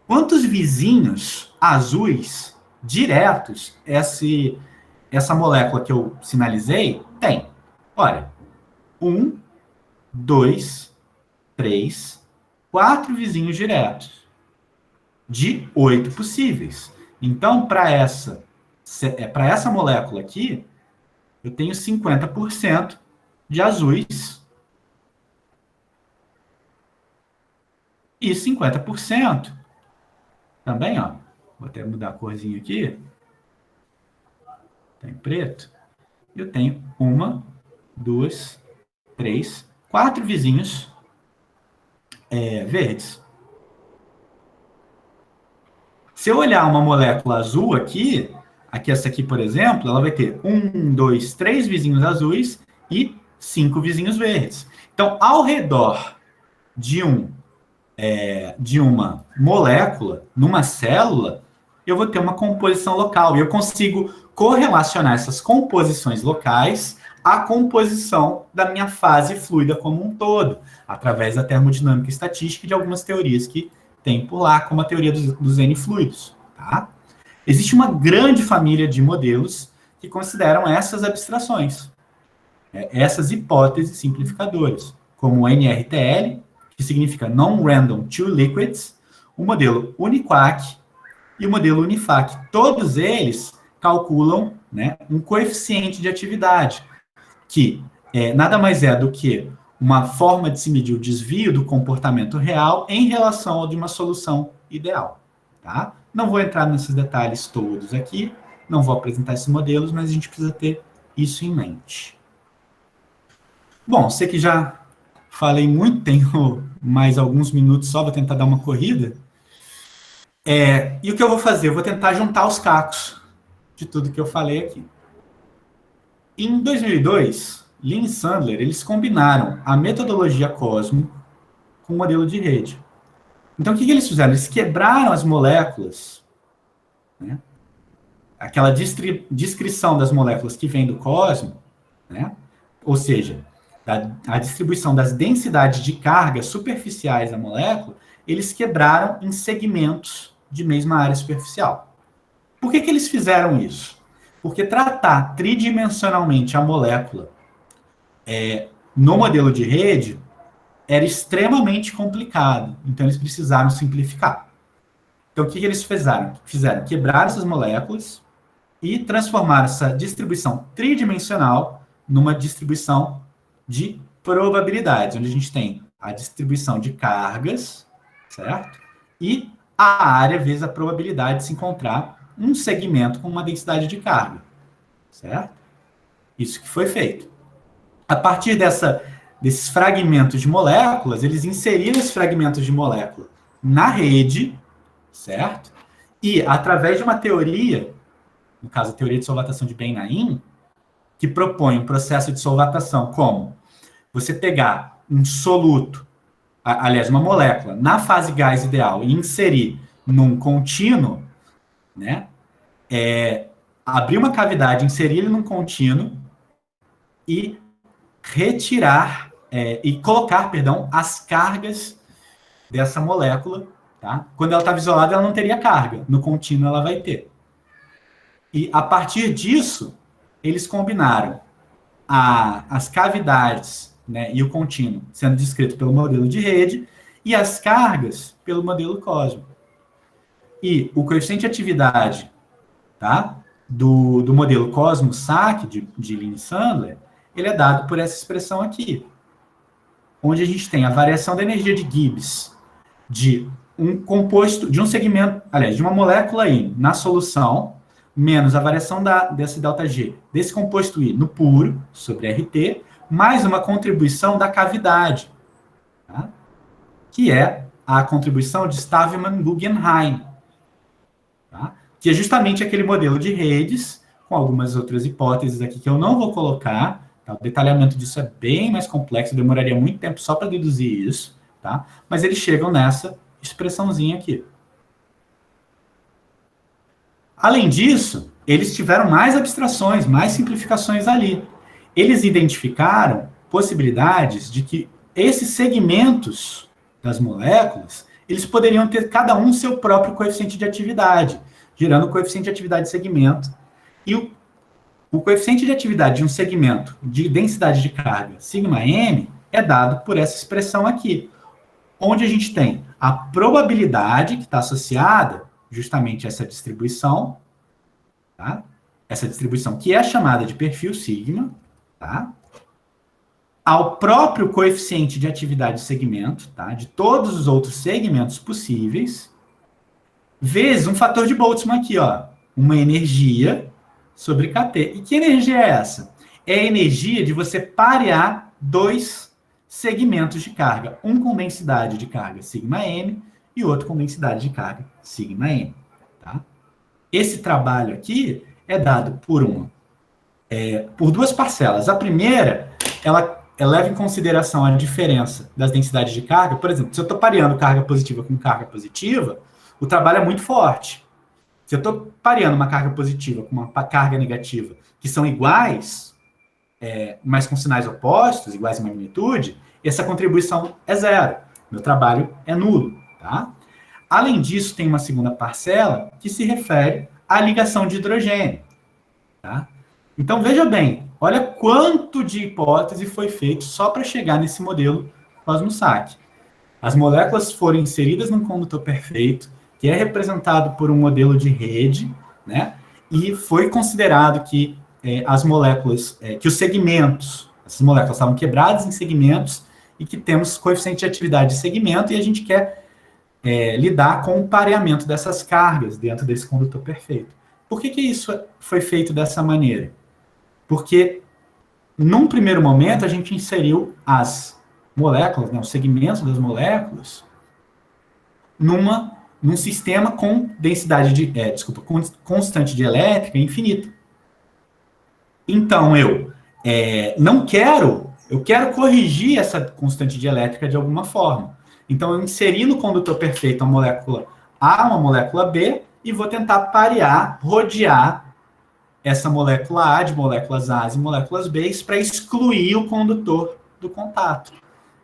Quantos vizinhos azuis diretos essa molécula que eu sinalizei tem? Olha, 1, 2, 3, 4 vizinhos diretos. De 8 possíveis. Então, para essa molécula aqui, eu tenho 50% de azuis e 50% também, ó. Vou até mudar a corzinha aqui. Tá em preto. Eu tenho 1, 2, 3, 4 vizinhos verdes. Se eu olhar uma molécula azul aqui, essa aqui, por exemplo, ela vai ter 1, 2, 3 vizinhos azuis e 5 vizinhos verdes. Então, ao redor de uma molécula, numa célula, eu vou ter uma composição local. E eu consigo correlacionar essas composições locais à composição da minha fase fluida como um todo, através da termodinâmica estatística e de algumas teorias que tem por lá, como a teoria dos N-fluidos. Tá? Existe uma grande família de modelos que consideram essas abstrações, essas hipóteses simplificadoras, como o NRTL, que significa Non-Random Two Liquids, o modelo UNIQUAC e o modelo UNIFAC. Todos eles calculam, né, um coeficiente de atividade, que nada mais é do que uma forma de se medir o desvio do comportamento real em relação ao de uma solução ideal. Tá? Não vou entrar nesses detalhes todos aqui, não vou apresentar esses modelos, mas a gente precisa ter isso em mente. Bom, sei que já falei muito, tenho mais alguns minutos só, vou tentar dar uma corrida. E o que eu vou fazer? Eu vou tentar juntar os cacos. de tudo que eu falei aqui. Em 2002, Lin e Sandler, eles combinaram a metodologia Cosmo com o modelo de rede. Então, o que eles fizeram? Eles quebraram as moléculas, né? Aquela descrição das moléculas que vem do Cosmo, né? Ou seja, a distribuição das densidades de carga superficiais da molécula, eles quebraram em segmentos de mesma área superficial. Por que eles fizeram isso? Porque tratar tridimensionalmente a molécula no modelo de rede era extremamente complicado. Então, eles precisaram simplificar. Então, o que eles fizeram? Quebrar essas moléculas e transformar essa distribuição tridimensional numa distribuição de probabilidades, onde a gente tem a distribuição de cargas, certo? E a área vezes a probabilidade de se encontrar um segmento com uma densidade de carga, certo? Isso que foi feito. A partir desses fragmentos de moléculas, eles inseriram esses fragmentos de molécula na rede, certo? E, através de uma teoria, no caso, a teoria de solvatação de Ben-Naim, que propõe um processo de solvatação como você pegar um soluto, aliás, uma molécula, na fase gás ideal e inserir num contínuo, né? Abrir uma cavidade, inserir ele num contínuo e retirar e colocar, perdão, as cargas dessa molécula, tá? Quando ela estava isolada, ela não teria carga. No contínuo, ela vai ter. E, a partir disso, eles combinaram as cavidades, né, e o contínuo sendo descrito pelo modelo de rede e as cargas pelo modelo Cosmo. E o coeficiente de atividade, tá, do modelo Cosmo-SAC, de Lin e Sandler, ele é dado por essa expressão aqui, onde a gente tem a variação da energia de Gibbs de um composto, de um segmento, aliás, de uma molécula I na solução, menos a variação desse ΔG, desse composto I no puro, sobre RT, mais uma contribuição da cavidade, tá? Que é a contribuição de Stavelman-Guggenheim, tá? Que é justamente aquele modelo de redes, com algumas outras hipóteses aqui que eu não vou colocar, tá? O detalhamento disso é bem mais complexo, demoraria muito tempo só para deduzir isso, tá? Mas eles chegam nessa expressãozinha aqui. Além disso, eles tiveram mais abstrações, mais simplificações ali. Eles identificaram possibilidades de que esses segmentos das moléculas, eles poderiam ter cada um seu próprio coeficiente de atividade, gerando o coeficiente de atividade de segmento. E o coeficiente de atividade de um segmento de densidade de carga, σm, é dado por essa expressão aqui, onde a gente tem a probabilidade que está associada justamente essa distribuição, tá? Essa distribuição que é chamada de perfil sigma, tá? Ao próprio coeficiente de atividade de segmento, tá? De todos os outros segmentos possíveis, vezes um fator de Boltzmann aqui, ó, uma energia sobre kT. E que energia é essa? É a energia de você parear dois segmentos de carga, um com densidade de carga σm e outro com densidade de carga σm. Tá? Esse trabalho aqui é dado por duas parcelas. A primeira, ela leva em consideração a diferença das densidades de carga. Por exemplo, se eu estou pareando carga positiva com carga positiva, o trabalho é muito forte. Se eu estou pareando uma carga positiva com uma carga negativa que são iguais, mas com sinais opostos, iguais em magnitude, essa contribuição é zero. Meu trabalho é nulo. Tá? Além disso, tem uma segunda parcela que se refere à ligação de hidrogênio. Tá? Então, veja bem, olha quanto de hipótese foi feito só para chegar nesse modelo Cosmo-SAC. As moléculas foram inseridas num condutor perfeito, que é representado por um modelo de rede, né? E foi considerado que as moléculas, que os segmentos, essas moléculas estavam quebradas em segmentos e que temos coeficiente de atividade de segmento e a gente quer lidar com o pareamento dessas cargas dentro desse condutor perfeito. Por que isso foi feito dessa maneira? Porque, num primeiro momento, a gente inseriu as moléculas, né, os segmentos das moléculas, numa num sistema com densidade de, constante de elétrica infinita. Então, não quero, eu quero corrigir essa constante de elétrica de alguma forma. Então, eu inseri no condutor perfeito a molécula A, uma molécula B, e vou tentar parear, rodear essa molécula A de moléculas A e moléculas B para excluir o condutor do contato.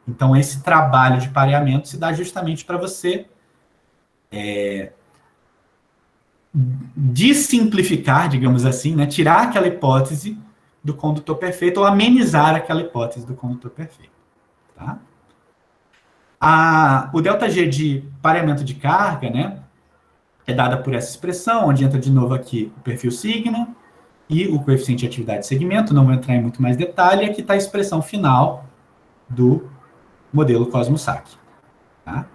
Então, esse trabalho de pareamento se dá justamente para você desimplificar, digamos assim, né, tirar aquela hipótese do condutor perfeito ou amenizar aquela hipótese do condutor perfeito. Tá? O ΔG de pareamento de carga, né, é dada por essa expressão, onde entra de novo aqui o perfil sigma e o coeficiente de atividade de segmento, não vou entrar em muito mais detalhe, aqui está a expressão final do modelo Cosmo-Sachs. Tá?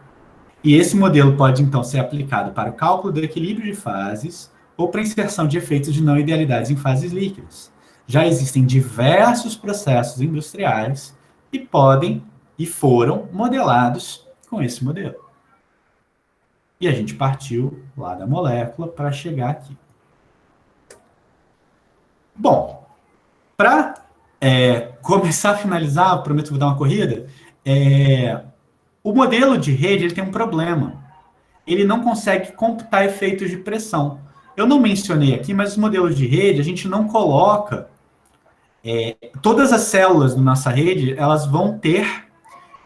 E esse modelo pode, então, ser aplicado para o cálculo do equilíbrio de fases ou para a inserção de efeitos de não idealidades em fases líquidas. Já existem diversos processos industriais que podem e foram modelados com esse modelo. E a gente partiu lá da molécula para chegar aqui. Bom, para começar a finalizar, eu prometo que vou dar uma corrida, o modelo de rede ele tem um problema. Ele não consegue computar efeitos de pressão. Eu não mencionei aqui, mas os modelos de rede, a gente não coloca... todas as células da nossa rede, elas vão ter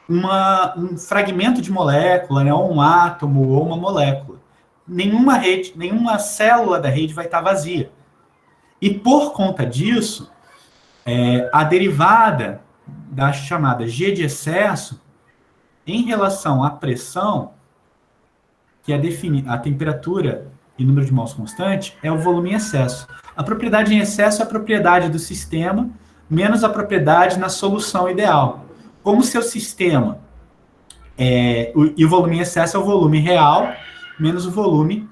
um fragmento de molécula, né, ou um átomo, ou uma molécula. Nenhuma célula da rede vai estar vazia. E por conta disso, a derivada da chamada G de excesso, em relação à pressão, que é a temperatura e número de mols constante, é o volume em excesso. A propriedade em excesso é a propriedade do sistema, menos a propriedade na solução ideal. Como o seu sistema, e o volume em excesso é o volume real, menos o volume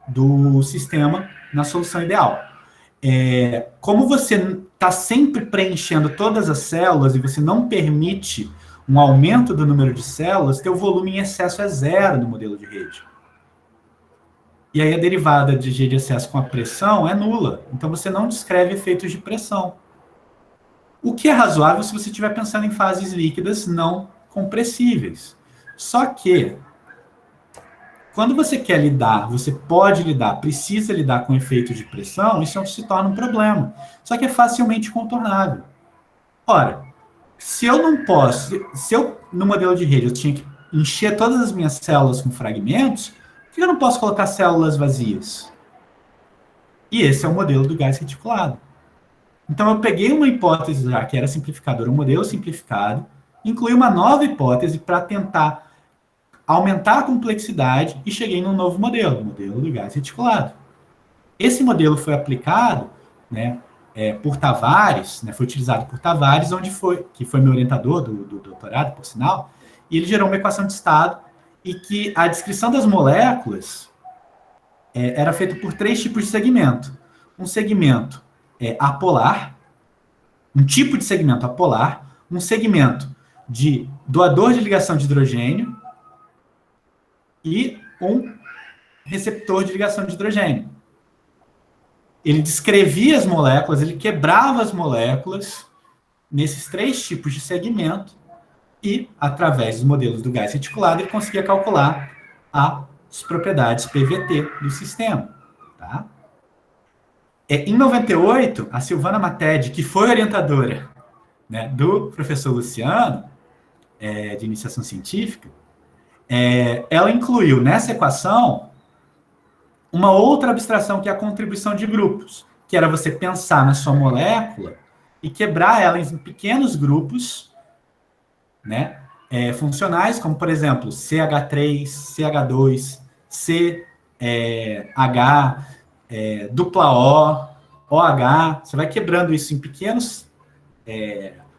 do sistema na solução ideal. Como você está sempre preenchendo todas as células e você não permite um aumento do número de células, teu volume em excesso é zero no modelo de rede. E aí a derivada de G de excesso com a pressão é nula. Então você não descreve efeitos de pressão. O que é razoável se você estiver pensando em fases líquidas não compressíveis. Só que, quando você quer lidar, você pode lidar, precisa lidar com efeitos de pressão, isso se torna um problema. Só que é facilmente contornável. Ora, se eu não posso, no modelo de rede, eu tinha que encher todas as minhas células com fragmentos, por que eu não posso colocar células vazias? E esse é o modelo do gás reticulado. Então, eu peguei uma hipótese já que era simplificadora, um modelo simplificado, incluí uma nova hipótese para tentar aumentar a complexidade e cheguei num novo modelo, o modelo do gás reticulado. Esse modelo foi aplicado, né, por Tavares, né, foi utilizado por Tavares, que foi meu orientador do doutorado, por sinal, e ele gerou uma equação de estado e que a descrição das moléculas era feita por 3 tipos de segmento. Um segmento apolar, um tipo de segmento apolar, um segmento de doador de ligação de hidrogênio e um receptor de ligação de hidrogênio. Ele descrevia as moléculas, ele quebrava as moléculas nesses 3 tipos de segmento e, através dos modelos do gás reticulado, ele conseguia calcular as propriedades PVT do sistema. Tá? Em 98, a Silvana Matede, que foi orientadora, né, do professor Luciano, de iniciação científica, ela incluiu nessa equação uma outra abstração, que é a contribuição de grupos, que era você pensar na sua molécula e quebrar ela em pequenos grupos, né, funcionais, como, por exemplo, CH3, CH2, CH, dupla O, OH. Você vai quebrando isso em pequenos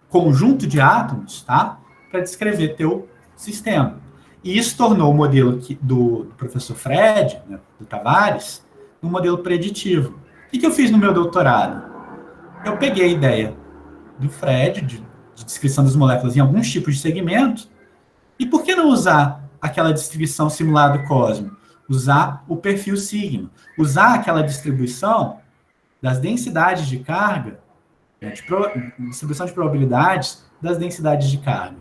conjunto de átomos, tá, para descrever teu sistema. E isso tornou o modelo do professor Fred, né, do Tavares, um modelo preditivo. O que eu fiz no meu doutorado? Eu peguei a ideia do Fred, de descrição das moléculas em alguns tipos de segmentos, e por que não usar aquela distribuição simulada do Cosmo? Usar o perfil sigma. Usar aquela distribuição das densidades de carga, distribuição de probabilidades das densidades de carga.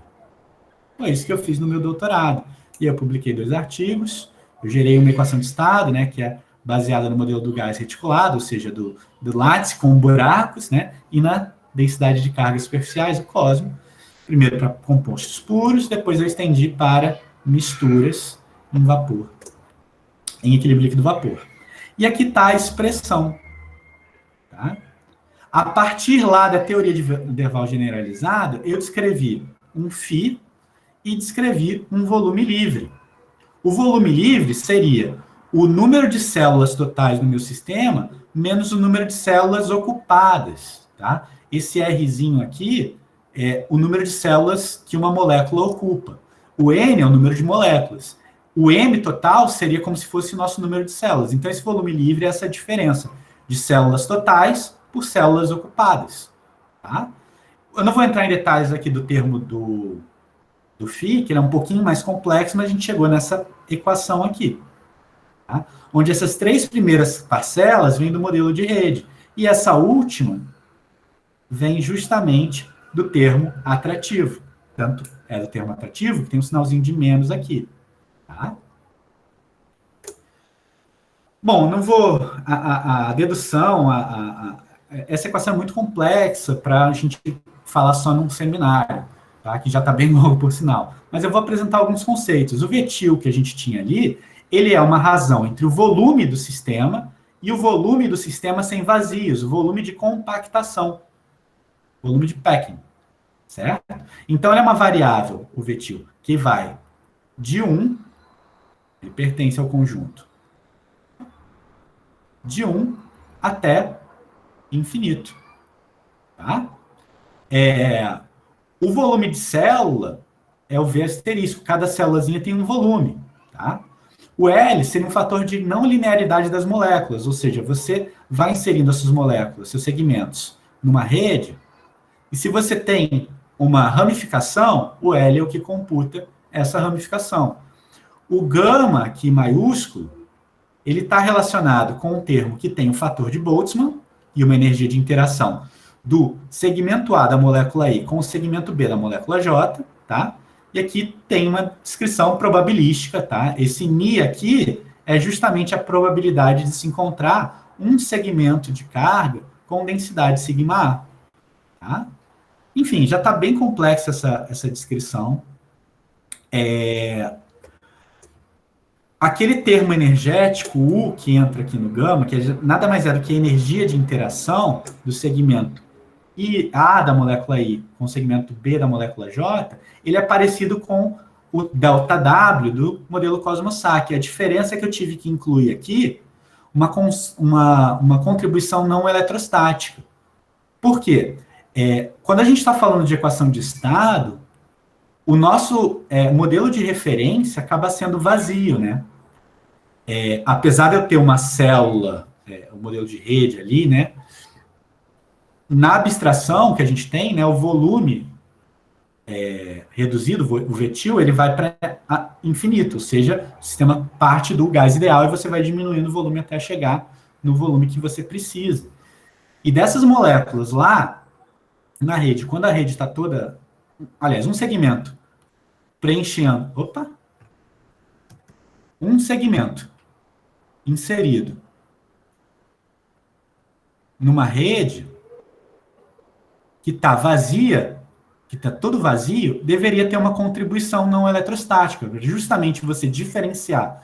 Foi isso que eu fiz no meu doutorado. E eu publiquei 2 artigos, eu gerei uma equação de estado, né, que é baseada no modelo do gás reticulado, ou seja, do látice com buracos, né, e na densidade de cargas superficiais, o Cosmo, primeiro para compostos puros, depois eu estendi para misturas em vapor, em equilíbrio líquido-vapor. E aqui está a expressão. Tá? A partir lá da teoria de Derval generalizada, eu descrevi um φ e descrevi um volume livre. O volume livre seria o número de células totais no meu sistema menos o número de células ocupadas. Tá? Esse Rzinho aqui é o número de células que uma molécula ocupa. O N é o número de moléculas. O M total seria como se fosse o nosso número de células. Então, esse volume livre é essa diferença de células totais por células ocupadas. Tá? Eu não vou entrar em detalhes aqui do termo do φ, que ele é um pouquinho mais complexo, mas a gente chegou nessa equação aqui. Tá? Onde essas 3 primeiras parcelas vêm do modelo de rede. E essa última vem justamente do termo atrativo. Tanto é do termo atrativo que tem um sinalzinho de menos aqui. Tá? Bom, não vou... A dedução, essa equação é muito complexa para a gente falar só num seminário, tá? Que já está bem longo, por sinal. Mas eu vou apresentar alguns conceitos. O vetil que a gente tinha ali, ele é uma razão entre o volume do sistema e o volume do sistema sem vazios, o volume de compactação, volume de packing, certo? Então, ele é uma variável, o vetil, que vai de 1, ele pertence ao conjunto, de 1 até infinito. Tá? O volume de célula é o V asterisco. Cada célulazinha tem um volume. Tá? O L seria um fator de não linearidade das moléculas, ou seja, você vai inserindo as suas moléculas, seus segmentos, numa rede, e se você tem uma ramificação, o L é o que computa essa ramificação. O gama, aqui maiúsculo, ele está relacionado com um termo que tem o fator de Boltzmann e uma energia de interação do segmento A da molécula I com o segmento B da molécula J, tá? E aqui tem uma descrição probabilística, tá? Esse Ni aqui é justamente a probabilidade de se encontrar um segmento de carga com densidade sigma A, tá? Enfim, já está bem complexa essa descrição. Aquele termo energético, U, que entra aqui no gama, que nada mais é do que a energia de interação do segmento A da molécula I com o segmento B da molécula J, ele é parecido com o delta W do modelo Cosmo-Sacchi. A diferença é que eu tive que incluir aqui uma contribuição não eletrostática. Por quê? Quando a gente está falando de equação de estado, o nosso modelo de referência acaba sendo vazio, né? Apesar de eu ter uma célula, o modelo de rede ali, né? Na abstração que a gente tem, né, o volume reduzido, o vetil, ele vai para infinito, ou seja, o sistema parte do gás ideal e você vai diminuindo o volume até chegar no volume que você precisa. E dessas moléculas lá, na rede, quando a rede está toda... Aliás, um segmento preenchendo... Um segmento inserido numa rede que está vazia, que está todo vazio, deveria ter uma contribuição não eletrostática, justamente você diferenciar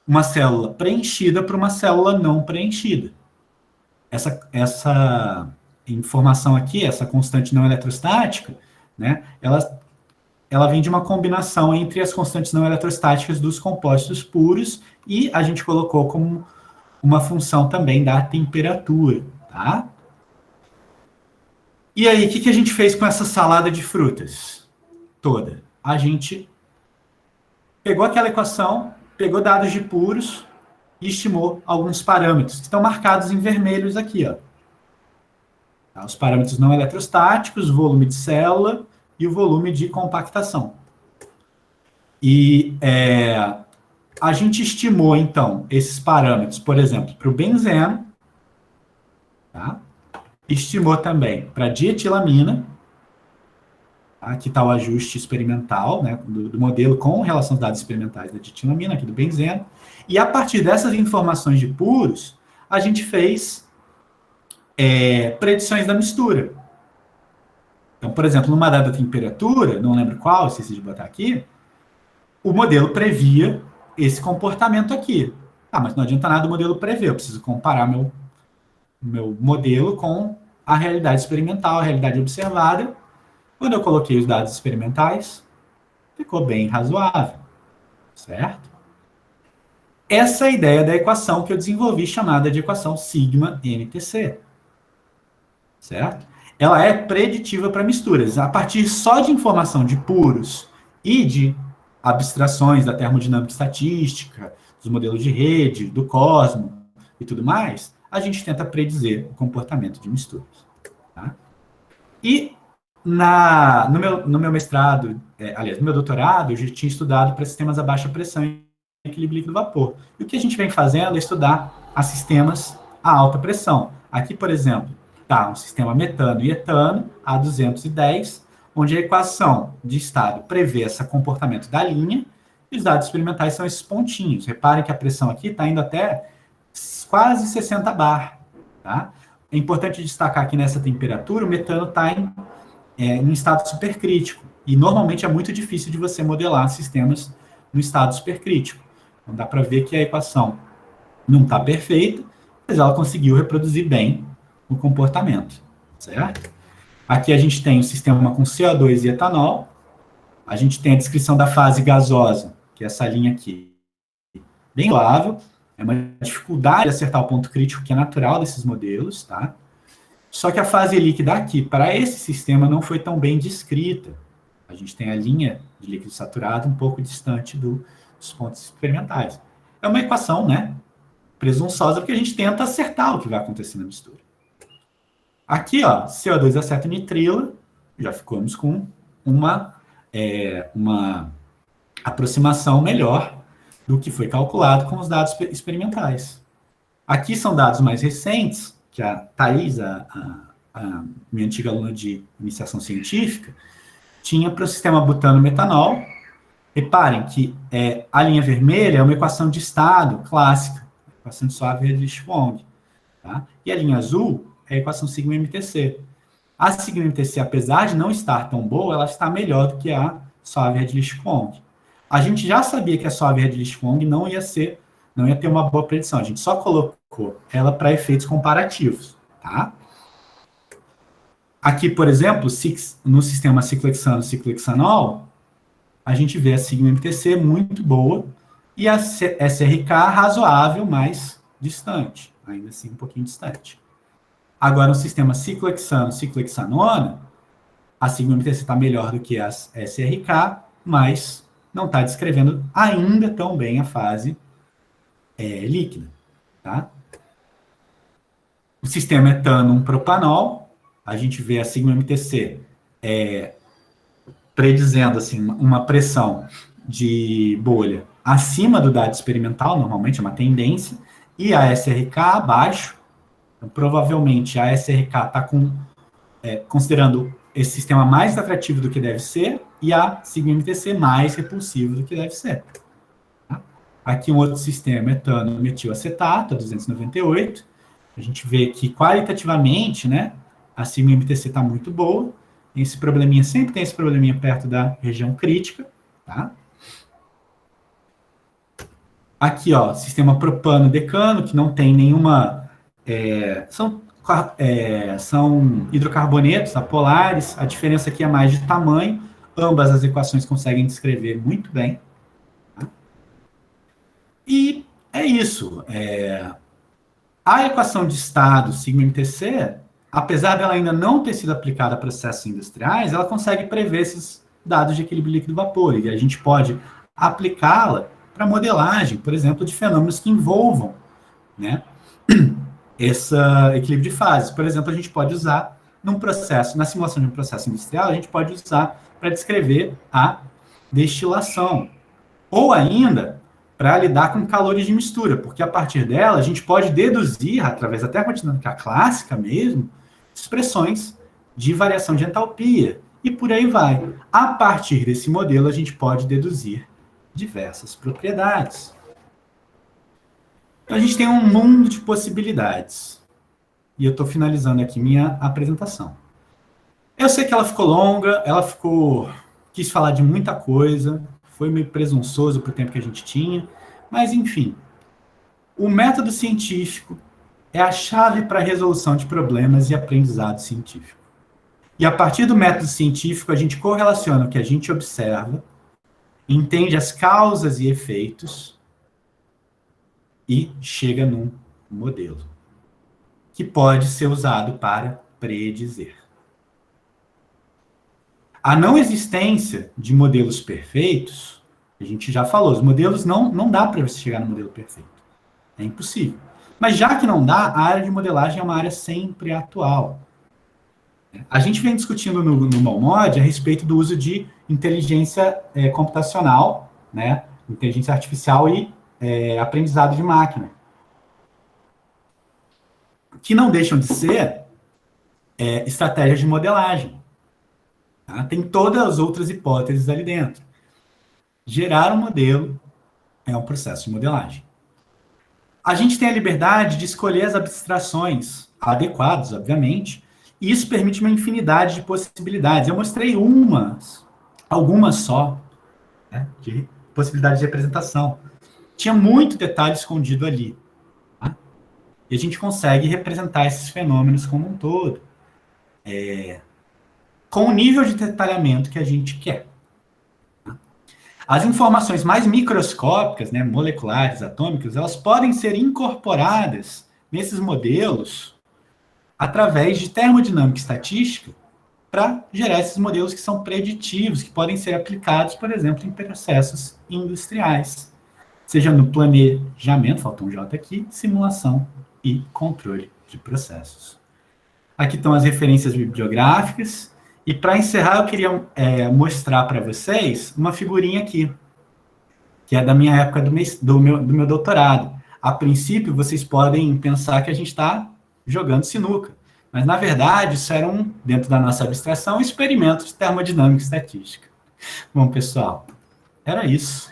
uma célula preenchida para uma célula não preenchida. Essa informação aqui, essa constante não eletrostática, né, ela vem de uma combinação entre as constantes não eletrostáticas dos compostos puros e a gente colocou como uma função também da temperatura, tá? E aí, o que a gente fez com essa salada de frutas toda? A gente pegou aquela equação, pegou dados de puros e estimou alguns parâmetros, que estão marcados em vermelhos aqui, ó. Tá? Os parâmetros não eletrostáticos, volume de célula e o volume de compactação. E A gente estimou, então, esses parâmetros, por exemplo, para o benzeno, tá? Estimou também para a dietilamina. Aqui está o ajuste experimental, né, do modelo com relação aos dados experimentais da dietilamina, aqui do benzeno. E a partir dessas informações de puros, a gente fez predições da mistura. Então, por exemplo, numa dada temperatura, não lembro qual, esqueci de botar aqui, o modelo previa esse comportamento aqui. Ah, mas não adianta nada o modelo prever, eu preciso comparar meu modelo com a realidade experimental, a realidade observada. Quando eu coloquei os dados experimentais, ficou bem razoável, certo? Essa é a ideia da equação que eu desenvolvi, chamada de equação sigma-MTC, certo? Ela é preditiva para misturas. A partir só de informação de puros e de abstrações da termodinâmica estatística, dos modelos de rede, do Cosmo e tudo mais, a gente tenta predizer o comportamento de misturas. Tá? E no meu mestrado, aliás, no meu doutorado, eu já tinha estudado para sistemas a baixa pressão e equilíbrio líquido-vapor. E o que a gente vem fazendo é estudar a sistemas a alta pressão. Aqui, por exemplo, está um sistema metano e etano, a 210, onde a equação de estado prevê esse comportamento da linha, e os dados experimentais são esses pontinhos. Reparem que a pressão aqui está indo até quase 60 bar. Tá? É importante destacar que nessa temperatura, o metano está em estado supercrítico. E normalmente é muito difícil de você modelar sistemas no estado supercrítico. Então dá para ver que a equação não está perfeita, mas ela conseguiu reproduzir bem o comportamento, certo? Aqui a gente tem o sistema com CO2 e etanol, a gente tem a descrição da fase gasosa, que é essa linha aqui, bem suave, é uma dificuldade de acertar o ponto crítico que é natural desses modelos, tá? Só que a fase líquida aqui, para esse sistema, não foi tão bem descrita. A gente tem a linha de líquido saturado um pouco distante dos pontos experimentais. É uma equação, né, presunçosa, porque a gente tenta acertar o que vai acontecer na mistura. Aqui, ó, CO2 acetonitrila, já ficamos com uma aproximação melhor do que foi calculado com os dados experimentais. Aqui são dados mais recentes, que a Thais, a minha antiga aluna de iniciação científica, tinha para o sistema butano-metanol. Reparem que a linha vermelha é uma equação de estado clássica, equação de Soavi-Redlich-Wong. Tá? E a linha azul é a equação sigma-MTC. A sigma-MTC, apesar de não estar tão boa, ela está melhor do que a Soavi-Redlich-Wong. A gente já sabia que a Soavi-Redlich-Wong não ia ter uma boa predição. A gente só colocou ela para efeitos comparativos. Tá? Aqui, por exemplo, no sistema ciclohexano-ciclohexanol, a gente vê a sigma-MTC muito boa e a SRK razoável, mas distante, ainda assim um pouquinho distante. Agora, no sistema ciclohexano-ciclohexanona, a sigma-MTC está melhor do que a SRK, mas não está descrevendo ainda tão bem a fase líquida. Tá? O sistema etano-propanol, a gente vê a sigma-MTC predizendo assim, uma pressão de bolha acima do dado experimental, normalmente é uma tendência, e a SRK abaixo. Então, provavelmente a SRK está considerando esse sistema mais atrativo do que deve ser e a sigma-MTC mais repulsivo do que deve ser. Tá? Aqui um outro sistema, etano-metilacetato, a 298. A gente vê que qualitativamente, né, a sigma-MTC está muito boa. Esse probleminha, sempre tem esse probleminha perto da região crítica. Tá? Aqui, ó, sistema propano-decano, que não tem nenhuma... são hidrocarbonetos apolares, a diferença aqui é mais de tamanho, ambas as equações conseguem descrever muito bem. Tá? E é isso. A equação de estado sigma-MTC, apesar dela ainda não ter sido aplicada a processos industriais, ela consegue prever esses dados de equilíbrio líquido-vapor, e a gente pode aplicá-la para modelagem, por exemplo, de fenômenos que envolvam, né, esse equilíbrio de fases. Por exemplo, a gente pode usar na simulação de um processo industrial, a gente pode usar para descrever a destilação. Ou ainda, para lidar com calores de mistura, porque a partir dela a gente pode deduzir, através da termodinâmica clássica mesmo, expressões de variação de entalpia, e por aí vai. A partir desse modelo, a gente pode deduzir diversas propriedades. Então, a gente tem um mundo de possibilidades. E eu estou finalizando aqui minha apresentação. Eu sei que ela ficou longa, quis falar de muita coisa, foi meio presunçoso para o tempo que a gente tinha, mas enfim, o método científico é a chave para a resolução de problemas e aprendizado científico. E a partir do método científico, a gente correlaciona o que a gente observa, entende as causas e efeitos e chega num modelo que pode ser usado para predizer. A não existência de modelos perfeitos, a gente já falou, os modelos não dá para você chegar no modelo perfeito. É impossível. Mas já que não dá, a área de modelagem é uma área sempre atual. A gente vem discutindo no MOMOD a respeito do uso de inteligência computacional, né, inteligência artificial e aprendizado de máquina, que não deixam de ser estratégias de modelagem. Tá? Tem todas as outras hipóteses ali dentro. Gerar um modelo é um processo de modelagem. A gente tem a liberdade de escolher as abstrações adequadas, obviamente, e isso permite uma infinidade de possibilidades. Eu mostrei algumas só, né, de possibilidades de representação. Tinha muito detalhe escondido ali. Tá? E a gente consegue representar esses fenômenos como um todo, com o nível de detalhamento que a gente quer. As informações mais microscópicas, né, moleculares, atômicas, elas podem ser incorporadas nesses modelos através de termodinâmica e estatística para gerar esses modelos que são preditivos, que podem ser aplicados, por exemplo, em processos industriais, seja no planejamento, faltou um J aqui, simulação e controle de processos. Aqui estão as referências bibliográficas. E para encerrar, eu queria mostrar para vocês uma figurinha aqui, que é da minha época do meu doutorado. A princípio, vocês podem pensar que a gente está jogando sinuca, mas, na verdade, isso era dentro da nossa abstração, um experimento de termodinâmica e estatística. Bom, pessoal, era isso.